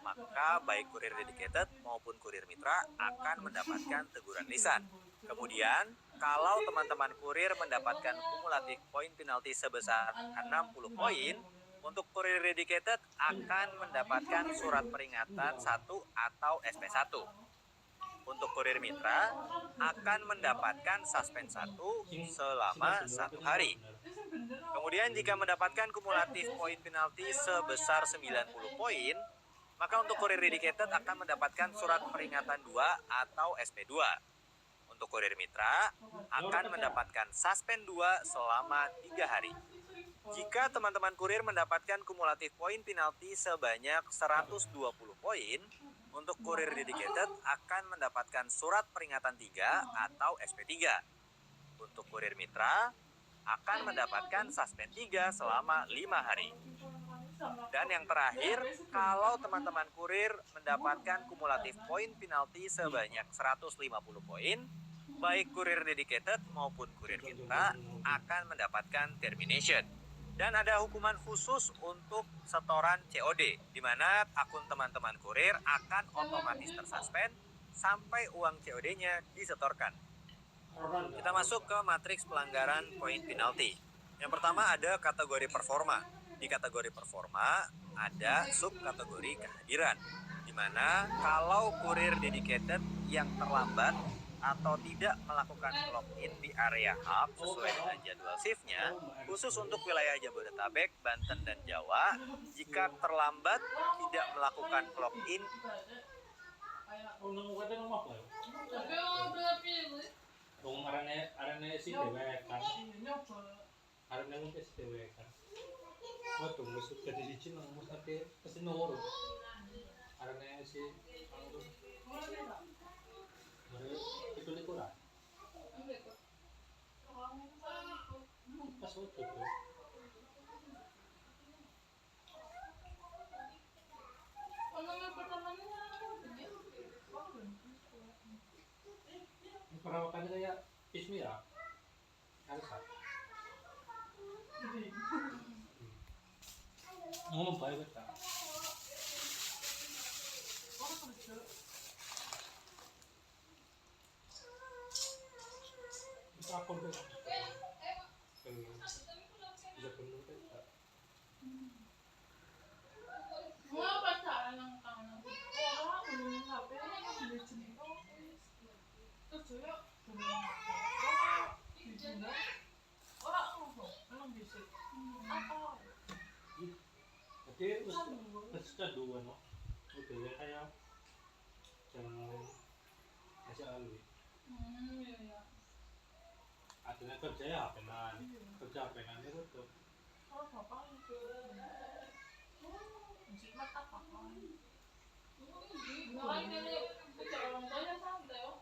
Speaker 3: maka baik kurir dedicated maupun kurir mitra akan mendapatkan teguran lisan. Kemudian, kalau teman-teman kurir mendapatkan kumulatif poin penalti sebesar 60 poin, untuk kurir dedicated akan mendapatkan surat peringatan 1 atau SP1. Untuk kurir mitra akan mendapatkan suspend 1 selama 1 hari. Kemudian jika mendapatkan kumulatif poin penalti sebesar 90 poin, maka untuk kurir dedicated akan mendapatkan surat peringatan 2 atau SP2. Untuk kurir mitra akan mendapatkan suspend 2 selama 3 hari. Jika teman-teman kurir mendapatkan kumulatif poin penalti sebanyak 120 poin, untuk kurir dedicated akan mendapatkan surat peringatan 3 atau SP3. Untuk kurir mitra akan mendapatkan suspend 3 selama 5 hari. Dan yang terakhir, kalau teman-teman kurir mendapatkan kumulatif poin penalti sebanyak 150 poin, baik kurir dedicated maupun kurir mitra akan mendapatkan termination. Dan ada hukuman khusus untuk setoran COD, di mana akun teman-teman kurir akan otomatis tersuspend sampai uang COD-nya disetorkan. Kita masuk ke matriks pelanggaran poin penalti. Yang pertama ada kategori performa. Di kategori performa ada subkategori kehadiran, di mana kalau kurir dedicated yang terlambat atau tidak melakukan login di area hub sesuai dengan jadwal shiftnya, khusus untuk wilayah Jabodetabek, Banten, dan Jawa, jika terlambat tidak melakukan login
Speaker 1: Kung arane si dewek kan. Arane mo si dewek kan. Wato musud ka di nang musate kasi noro. Arane si ano. Mare itu likura. Pas wato to. Perawakan kayak Ismi ya, harus ngomong baik kita. Kita akun kita. Tidak perlu kita.
Speaker 4: Mga pacaran ng tanong. Oo, ano yung sabi? Ano yung bilis nito? Kasi ya, wala ako. Anong visit? Ako.
Speaker 1: Tapi basta dua no. Oke, kaya jangan kasih alwi.
Speaker 4: Iya.
Speaker 1: Artinya kerja ya kerja penan itu tuh.
Speaker 4: Oh, papa itu. Hindi mata papa. Ngayon nila, pacaran tayo santai.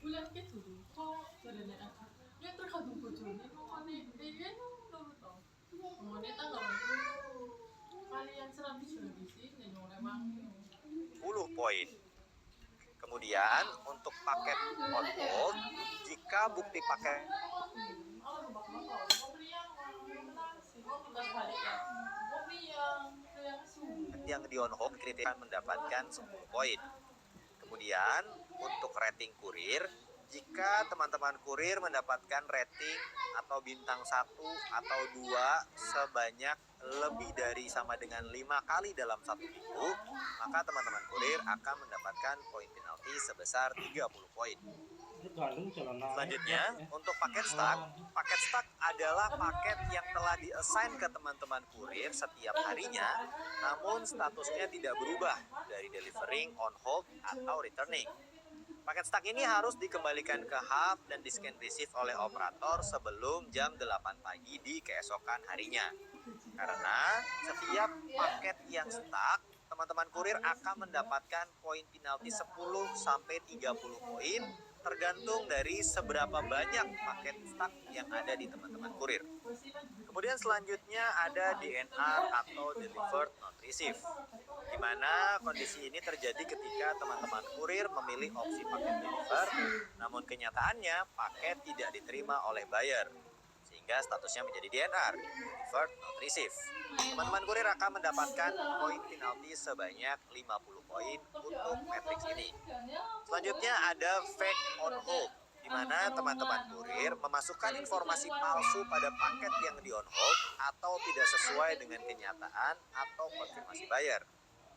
Speaker 4: Ulang ke dulu. Kok sebenarnya yang terkadang bojone kok aneh. Dia nang to. Ngene ta kalau kalian serang di sini yang memang
Speaker 3: 10 poin. Kemudian untuk paket on hold, jika bukti paket yang di on hold kriteria mendapatkan 10 poin. Kemudian untuk rating kurir, jika teman-teman kurir mendapatkan rating atau bintang 1 atau 2 sebanyak lebih dari sama dengan 5 kali dalam 1 minggu, maka teman-teman kurir akan mendapatkan poin penalti sebesar 30 poin. Selanjutnya, untuk paket stuck adalah paket yang telah di-assign ke teman-teman kurir setiap harinya, namun statusnya tidak berubah dari delivering, on hold, atau returning. Paket stuck ini harus dikembalikan ke hub dan di-scan receive oleh operator sebelum jam 8 pagi di keesokan harinya. Karena setiap paket yang stuck, teman-teman kurir akan mendapatkan poin penalti 10-30 poin tergantung dari seberapa banyak paket stuck yang ada di teman-teman kurir. Kemudian selanjutnya ada DNR atau Delivered Not Received, di mana kondisi ini terjadi ketika teman-teman kurir memilih opsi paket deliver, namun kenyataannya paket tidak diterima oleh buyer, sehingga statusnya menjadi DNR, Delivered Not Received. Teman-teman kurir akan mendapatkan poin penalti sebanyak 50 poin untuk matriks ini. Selanjutnya ada fake on hold, di mana teman-teman kurir memasukkan informasi palsu pada paket yang di on hold atau tidak sesuai dengan kenyataan atau konfirmasi buyer.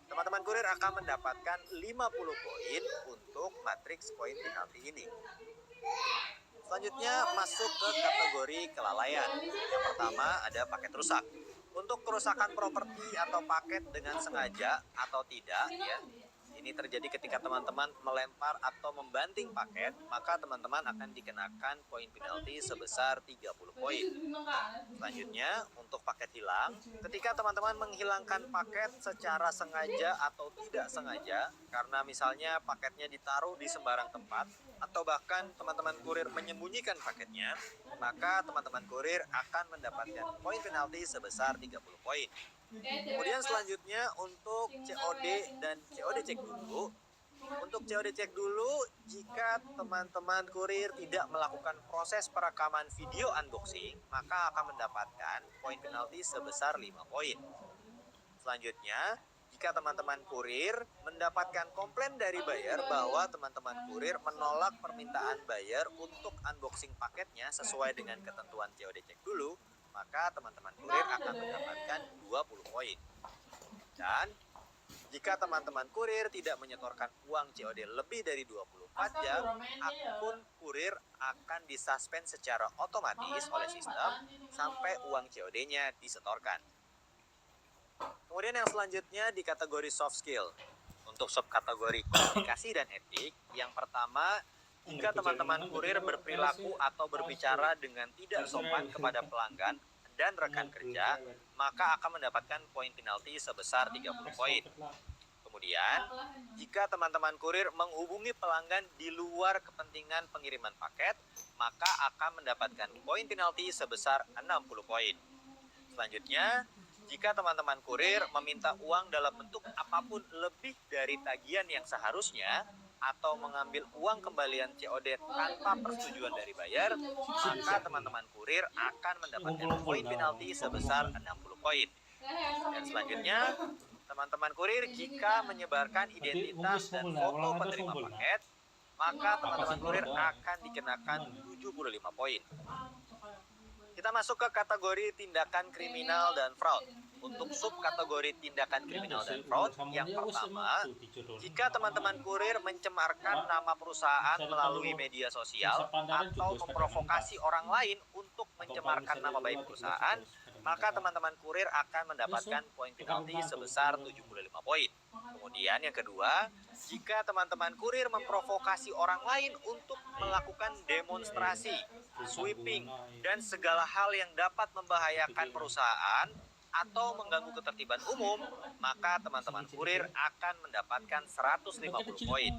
Speaker 3: Teman-teman kurir akan mendapatkan 50 poin untuk matriks poin penalti ini. Selanjutnya masuk ke kategori kelalaian. Yang pertama ada paket rusak. Untuk kerusakan properti atau paket dengan sengaja atau tidak, ya, ini ini terjadi ketika teman-teman melempar atau membanting paket, maka teman-teman akan dikenakan poin penalti sebesar 30 poin. Selanjutnya, untuk paket hilang, ketika teman-teman menghilangkan paket secara sengaja atau tidak sengaja, karena misalnya paketnya ditaruh di sembarang tempat, atau bahkan teman-teman kurir menyembunyikan paketnya, maka teman-teman kurir akan mendapatkan poin penalti sebesar 30 poin. Kemudian selanjutnya untuk COD dan COD cek dulu. Untuk COD cek dulu, jika teman-teman kurir tidak melakukan proses perekaman video unboxing, maka akan mendapatkan poin penalti sebesar 5 poin. Selanjutnya, jika teman-teman kurir mendapatkan komplain dari buyer bahwa teman-teman kurir menolak permintaan buyer untuk unboxing paketnya sesuai dengan ketentuan COD cek dulu, maka teman-teman kurir akan mendapatkan 20 poin. Dan jika teman-teman kurir tidak menyetorkan uang COD lebih dari 24 jam, akun kurir akan disuspend secara otomatis oleh sistem sampai uang COD-nya disetorkan. Kemudian yang selanjutnya di kategori soft skill. Untuk subkategori komunikasi dan etik, yang pertama, jika teman-teman kurir berperilaku atau berbicara dengan tidak sopan kepada pelanggan dan rekan kerja, maka akan mendapatkan poin penalti sebesar 30 poin. Kemudian, jika teman-teman kurir menghubungi pelanggan di luar kepentingan pengiriman paket, maka akan mendapatkan poin penalti sebesar 60 poin. Selanjutnya, jika teman-teman kurir meminta uang dalam bentuk apapun lebih dari tagihan yang seharusnya, atau mengambil uang kembalian COD tanpa persetujuan dari buyer, maka teman-teman kurir akan mendapatkan poin penalti sebesar 60 poin. Dan selanjutnya, teman-teman kurir jika menyebarkan identitas dan foto penerima paket, maka teman-teman kurir akan dikenakan 75 poin. Kita masuk ke kategori tindakan kriminal dan fraud. Untuk subkategori tindakan kriminal dan fraud, yang pertama, jika teman-teman kurir mencemarkan nama perusahaan melalui media sosial atau memprovokasi orang lain untuk mencemarkan nama baik perusahaan, maka teman-teman kurir akan mendapatkan poin penalti sebesar 75 poin. Kemudian yang kedua, jika teman-teman kurir memprovokasi orang lain untuk melakukan demonstrasi, sweeping, dan segala hal yang dapat membahayakan perusahaan atau mengganggu ketertiban umum, maka teman-teman kurir akan mendapatkan 150 poin.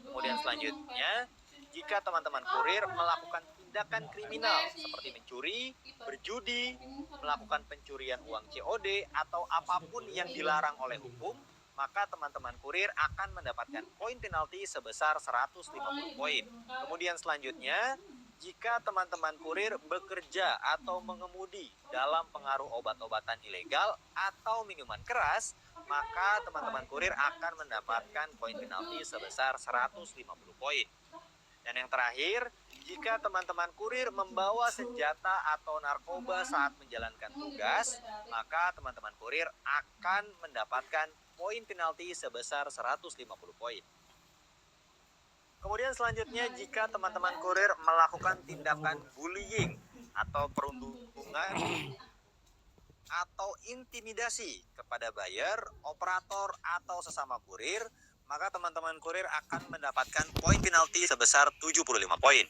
Speaker 3: Kemudian selanjutnya, jika teman-teman kurir melakukan tindakan kriminal seperti mencuri, berjudi, melakukan pencurian uang COD, atau apapun yang dilarang oleh hukum, maka teman-teman kurir akan mendapatkan poin penalti sebesar 150 poin. Kemudian selanjutnya, jika teman-teman kurir bekerja atau mengemudi dalam pengaruh obat-obatan ilegal atau minuman keras, maka teman-teman kurir akan mendapatkan poin penalti sebesar 150 poin. Dan yang terakhir, jika teman-teman kurir membawa senjata atau narkoba saat menjalankan tugas, maka teman-teman kurir akan mendapatkan poin penalti sebesar 150 poin. Kemudian selanjutnya, jika teman-teman kurir melakukan tindakan bullying atau perundungan atau intimidasi kepada buyer, operator, atau sesama kurir, maka teman-teman kurir akan mendapatkan poin penalti sebesar 75 poin.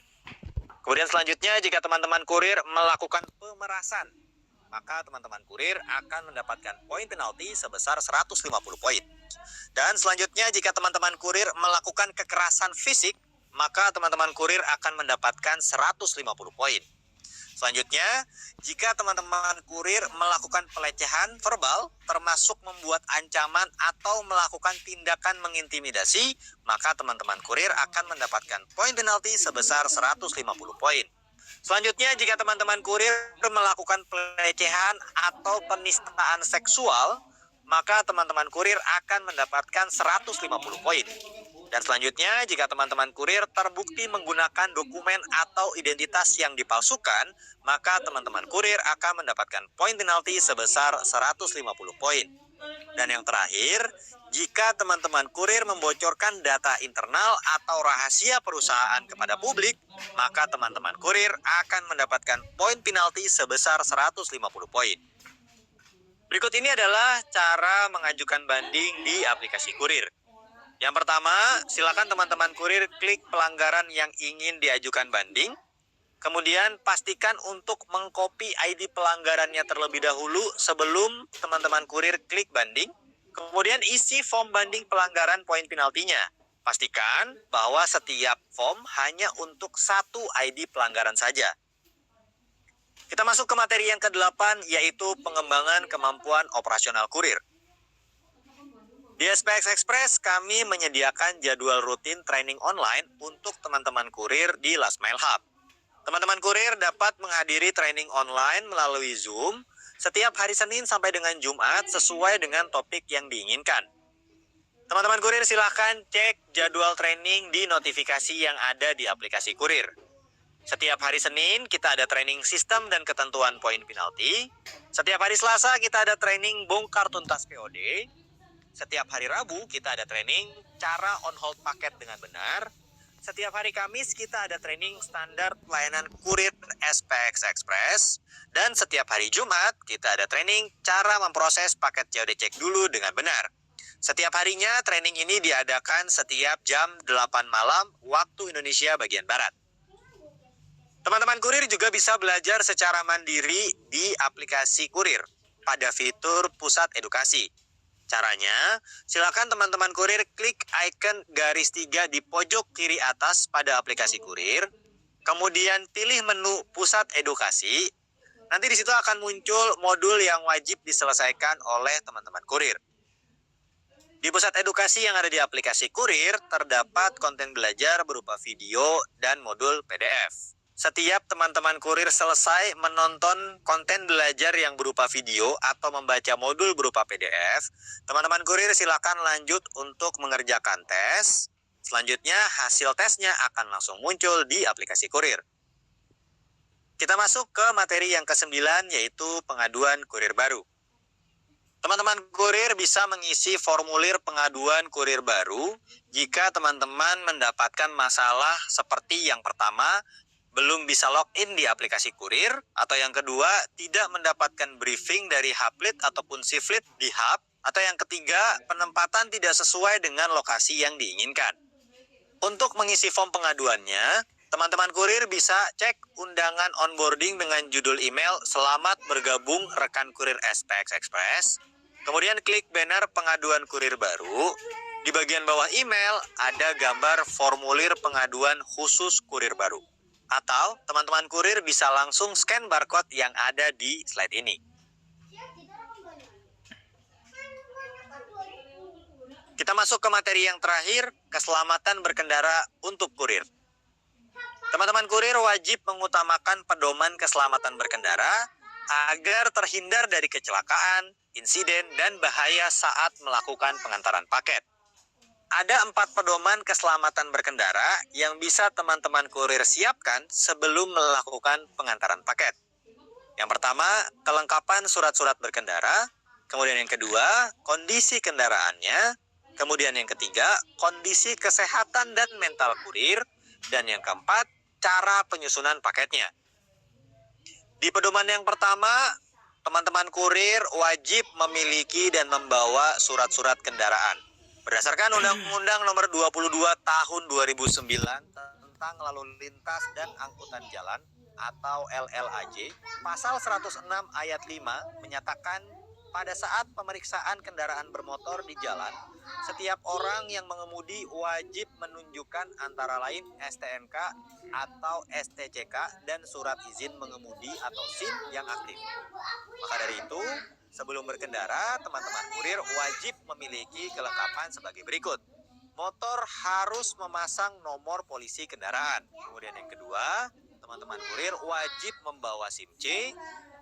Speaker 3: Kemudian selanjutnya, jika teman-teman kurir melakukan pemerasan, maka teman-teman kurir akan mendapatkan poin penalti sebesar 150 poin. Dan selanjutnya, jika teman-teman kurir melakukan kekerasan fisik, maka teman-teman kurir akan mendapatkan 150 poin. Selanjutnya, jika teman-teman kurir melakukan pelecehan verbal, termasuk membuat ancaman atau melakukan tindakan mengintimidasi, maka teman-teman kurir akan mendapatkan poin penalti sebesar 150 poin. Selanjutnya, jika teman-teman kurir melakukan pelecehan atau penistaan seksual, maka teman-teman kurir akan mendapatkan 150 poin. Dan selanjutnya, jika teman-teman kurir terbukti menggunakan dokumen atau identitas yang dipalsukan, maka teman-teman kurir akan mendapatkan poin penalti sebesar 150 poin. Dan yang terakhir, jika teman-teman kurir membocorkan data internal atau rahasia perusahaan kepada publik, maka teman-teman kurir akan mendapatkan poin penalti sebesar 150 poin. Berikut ini adalah cara mengajukan banding di aplikasi kurir. Yang pertama, silakan teman-teman kurir klik pelanggaran yang ingin diajukan banding. Kemudian pastikan untuk mengcopy ID pelanggarannya terlebih dahulu sebelum teman-teman kurir klik banding. Kemudian isi form banding pelanggaran poin penaltinya. Pastikan bahwa setiap form hanya untuk satu ID pelanggaran saja. Kita masuk ke materi yang ke-8, yaitu pengembangan kemampuan operasional kurir. Di SPX Express, kami menyediakan jadwal rutin training online untuk teman-teman kurir di Last Mile Hub. Teman-teman kurir dapat menghadiri training online melalui Zoom setiap hari Senin sampai dengan Jumat sesuai dengan topik yang diinginkan. Teman-teman kurir silakan cek jadwal training di notifikasi yang ada di aplikasi kurir. Setiap hari Senin kita ada training sistem dan ketentuan poin penalti. Setiap hari Selasa kita ada training bongkar tuntas POD. Setiap hari Rabu kita ada training cara on hold paket dengan benar. Setiap hari Kamis kita ada training standar pelayanan kurir SPX Express. Dan setiap hari Jumat kita ada training cara memproses paket COD cek dulu dengan benar. Setiap harinya training ini diadakan setiap jam 8 malam waktu Indonesia bagian Barat. Teman-teman kurir juga bisa belajar secara mandiri di aplikasi kurir pada fitur pusat edukasi. Caranya, silakan teman-teman kurir klik icon garis 3 di pojok kiri atas pada aplikasi kurir, kemudian pilih menu pusat edukasi. Nanti di situ akan muncul modul yang wajib diselesaikan oleh teman-teman kurir. Di pusat edukasi yang ada di aplikasi kurir, terdapat konten belajar berupa video dan modul PDF. Setiap teman-teman kurir selesai menonton konten belajar yang berupa video atau membaca modul berupa PDF, teman-teman kurir silakan lanjut untuk mengerjakan tes. Selanjutnya, hasil tesnya akan langsung muncul di aplikasi kurir. Kita masuk ke materi yang ke-9, yaitu pengaduan kurir baru. Teman-teman kurir bisa mengisi formulir pengaduan kurir baru jika teman-teman mendapatkan masalah seperti yang pertama, belum bisa login di aplikasi kurir, atau yang kedua, tidak mendapatkan briefing dari Hublet ataupun Shiflet di hub, atau yang ketiga, penempatan tidak sesuai dengan lokasi yang diinginkan. Untuk mengisi form pengaduannya, teman-teman kurir bisa cek undangan onboarding dengan judul email "Selamat bergabung rekan kurir SPX Express", kemudian klik banner pengaduan kurir baru. Di bagian bawah email ada gambar formulir pengaduan khusus kurir baru. Atau teman-teman kurir bisa langsung scan barcode yang ada di slide ini. Kita masuk ke materi yang terakhir, keselamatan berkendara untuk kurir. Teman-teman kurir wajib mengutamakan pedoman keselamatan berkendara agar terhindar dari kecelakaan, insiden, dan bahaya saat melakukan pengantaran paket. Ada 4 pedoman keselamatan berkendara yang bisa teman-teman kurir siapkan sebelum melakukan pengantaran paket. Yang pertama, kelengkapan surat-surat berkendara. Kemudian yang kedua, kondisi kendaraannya. Kemudian yang ketiga, kondisi kesehatan dan mental kurir. Dan yang keempat, cara penyusunan paketnya. Di pedoman yang pertama, teman-teman kurir wajib memiliki dan membawa surat-surat kendaraan. Berdasarkan Undang-Undang Nomor 22 Tahun 2009 tentang Lalu Lintas dan Angkutan Jalan atau LLAJ, Pasal 106 Ayat 5 menyatakan pada saat pemeriksaan kendaraan bermotor di jalan, setiap orang yang mengemudi wajib menunjukkan antara lain STNK atau STCK dan surat izin mengemudi atau SIM yang aktif. Maka dari itu, sebelum berkendara, teman-teman kurir wajib memiliki kelengkapan sebagai berikut. Motor harus memasang nomor polisi kendaraan. Kemudian yang kedua, teman-teman kurir wajib membawa SIM C.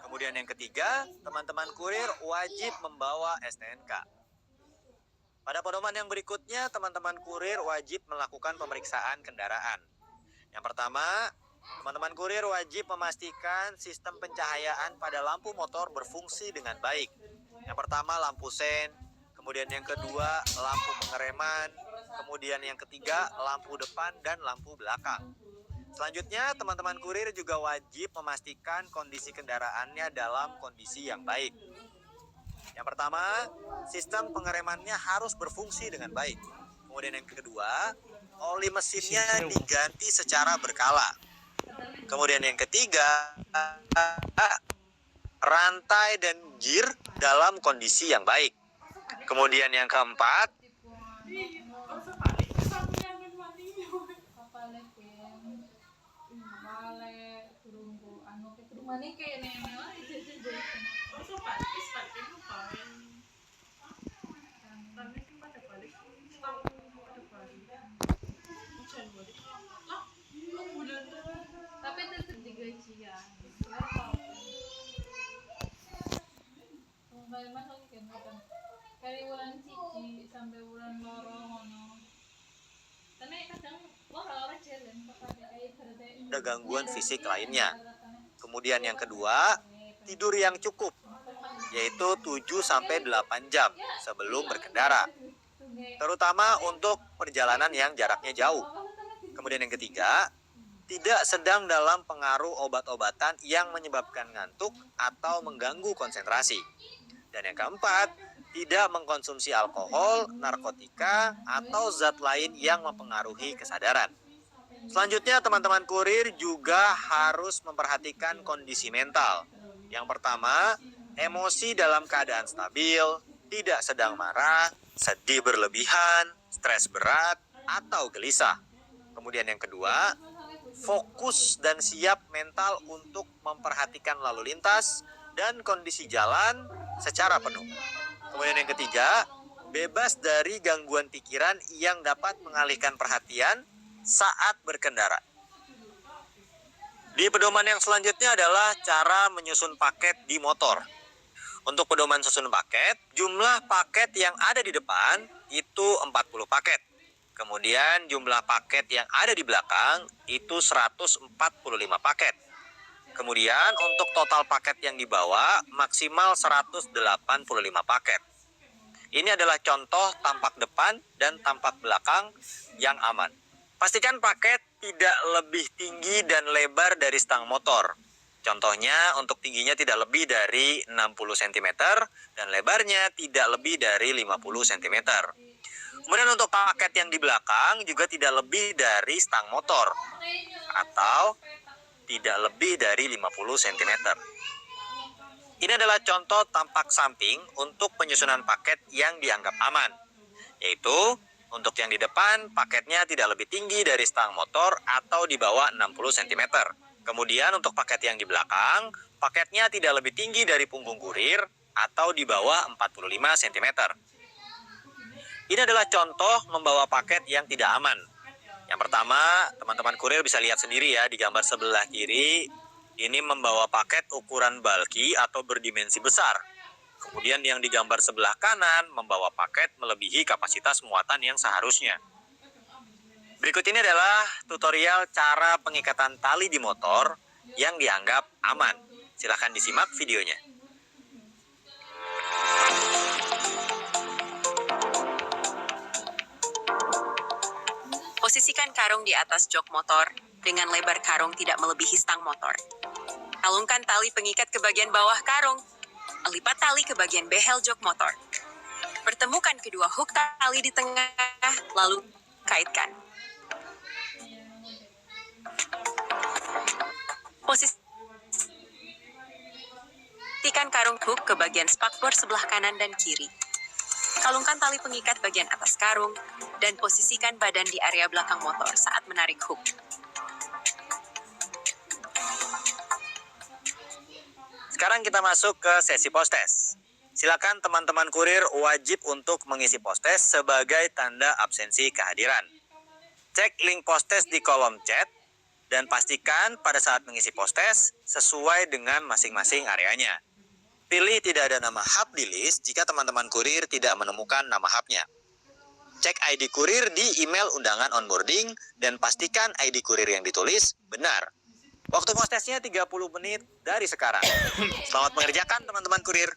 Speaker 3: Kemudian yang ketiga, teman-teman kurir wajib membawa STNK. Pada pedoman yang berikutnya, teman-teman kurir wajib melakukan pemeriksaan kendaraan. Yang pertama, teman-teman kurir wajib memastikan sistem pencahayaan pada lampu motor berfungsi dengan baik. Yang pertama, lampu sen. Kemudian yang kedua, lampu pengereman. Kemudian yang ketiga, lampu depan dan lampu belakang. Selanjutnya, teman-teman kurir juga wajib memastikan kondisi kendaraannya dalam kondisi yang baik. Yang pertama, sistem pengeremannya harus berfungsi dengan baik. Kemudian yang kedua, oli mesinnya diganti secara berkala. Kemudian yang ketiga, rantai dan gear dalam kondisi yang baik. Kemudian yang keempat,
Speaker 4: tapi tetap digaji ya. Kemarin lagi kan dari bulan cici sampai bulan loro ngono. Karena kadang loro jalan
Speaker 3: ada gangguan fisik lainnya. Kemudian yang kedua, tidur yang cukup, yaitu 7-8 jam sebelum berkendara, terutama untuk perjalanan yang jaraknya jauh. Kemudian yang ketiga, tidak sedang dalam pengaruh obat-obatan yang menyebabkan ngantuk atau mengganggu konsentrasi. Dan yang keempat, tidak mengkonsumsi alkohol, narkotika, atau zat lain yang mempengaruhi kesadaran. Selanjutnya, teman-teman kurir juga harus memperhatikan kondisi mental. Yang pertama, emosi dalam keadaan stabil, tidak sedang marah, sedih berlebihan, stres berat, atau gelisah. Kemudian yang kedua, fokus dan siap mental untuk memperhatikan lalu lintas dan kondisi jalan secara penuh. Kemudian yang ketiga, bebas dari gangguan pikiran yang dapat mengalihkan perhatian saat berkendara. Di pedoman yang selanjutnya adalah cara menyusun paket di motor. Untuk pedoman susun paket, jumlah paket yang ada di depan itu 40 paket. Kemudian jumlah paket yang ada di belakang itu 145 paket. Kemudian untuk total paket yang dibawa maksimal 185 paket. Ini adalah contoh tampak depan dan tampak belakang yang aman. Pastikan paket tidak lebih tinggi dan lebar dari stang motor. Contohnya untuk tingginya tidak lebih dari 60 cm dan lebarnya tidak lebih dari 50 cm. Kemudian untuk paket yang di belakang juga tidak lebih dari stang motor atau tidak lebih dari 50 cm. Ini adalah contoh tampak samping untuk penyusunan paket yang dianggap aman. Yaitu untuk yang di depan paketnya tidak lebih tinggi dari stang motor atau di bawah 60 cm. Kemudian untuk paket yang di belakang, paketnya tidak lebih tinggi dari punggung kurir atau di bawah 45 cm. Ini adalah contoh membawa paket yang tidak aman. Yang pertama, teman-teman kurir bisa lihat sendiri ya di gambar sebelah kiri. Ini membawa paket ukuran bulky atau berdimensi besar. Kemudian yang di gambar sebelah kanan membawa paket melebihi kapasitas muatan yang seharusnya. Berikut ini adalah tutorial cara pengikatan tali di motor yang dianggap aman. Silahkan disimak videonya.
Speaker 5: Posisikan karung di atas jok motor dengan lebar karung tidak melebihi stang motor. Kalungkan tali pengikat ke bagian bawah karung. Lipat tali ke bagian behel jok motor. Pertemukan kedua hook tali di tengah, lalu kaitkan. Posisikan karung hook ke bagian spakbor sebelah kanan dan kiri. Kalungkan tali pengikat bagian atas karung dan posisikan badan di area belakang motor saat menarik hook.
Speaker 3: Sekarang kita masuk ke sesi post-test. Silakan teman-teman kurir wajib untuk mengisi post-test sebagai tanda absensi kehadiran. Cek link post-test di kolom chat dan pastikan pada saat mengisi post-test sesuai dengan masing-masing areanya. Pilih tidak ada nama hub di list jika teman-teman kurir tidak menemukan nama hubnya. Cek ID kurir di email undangan onboarding dan pastikan ID kurir yang ditulis benar. Waktu post-testnya 30 menit dari sekarang. Selamat mengerjakan teman-teman kurir.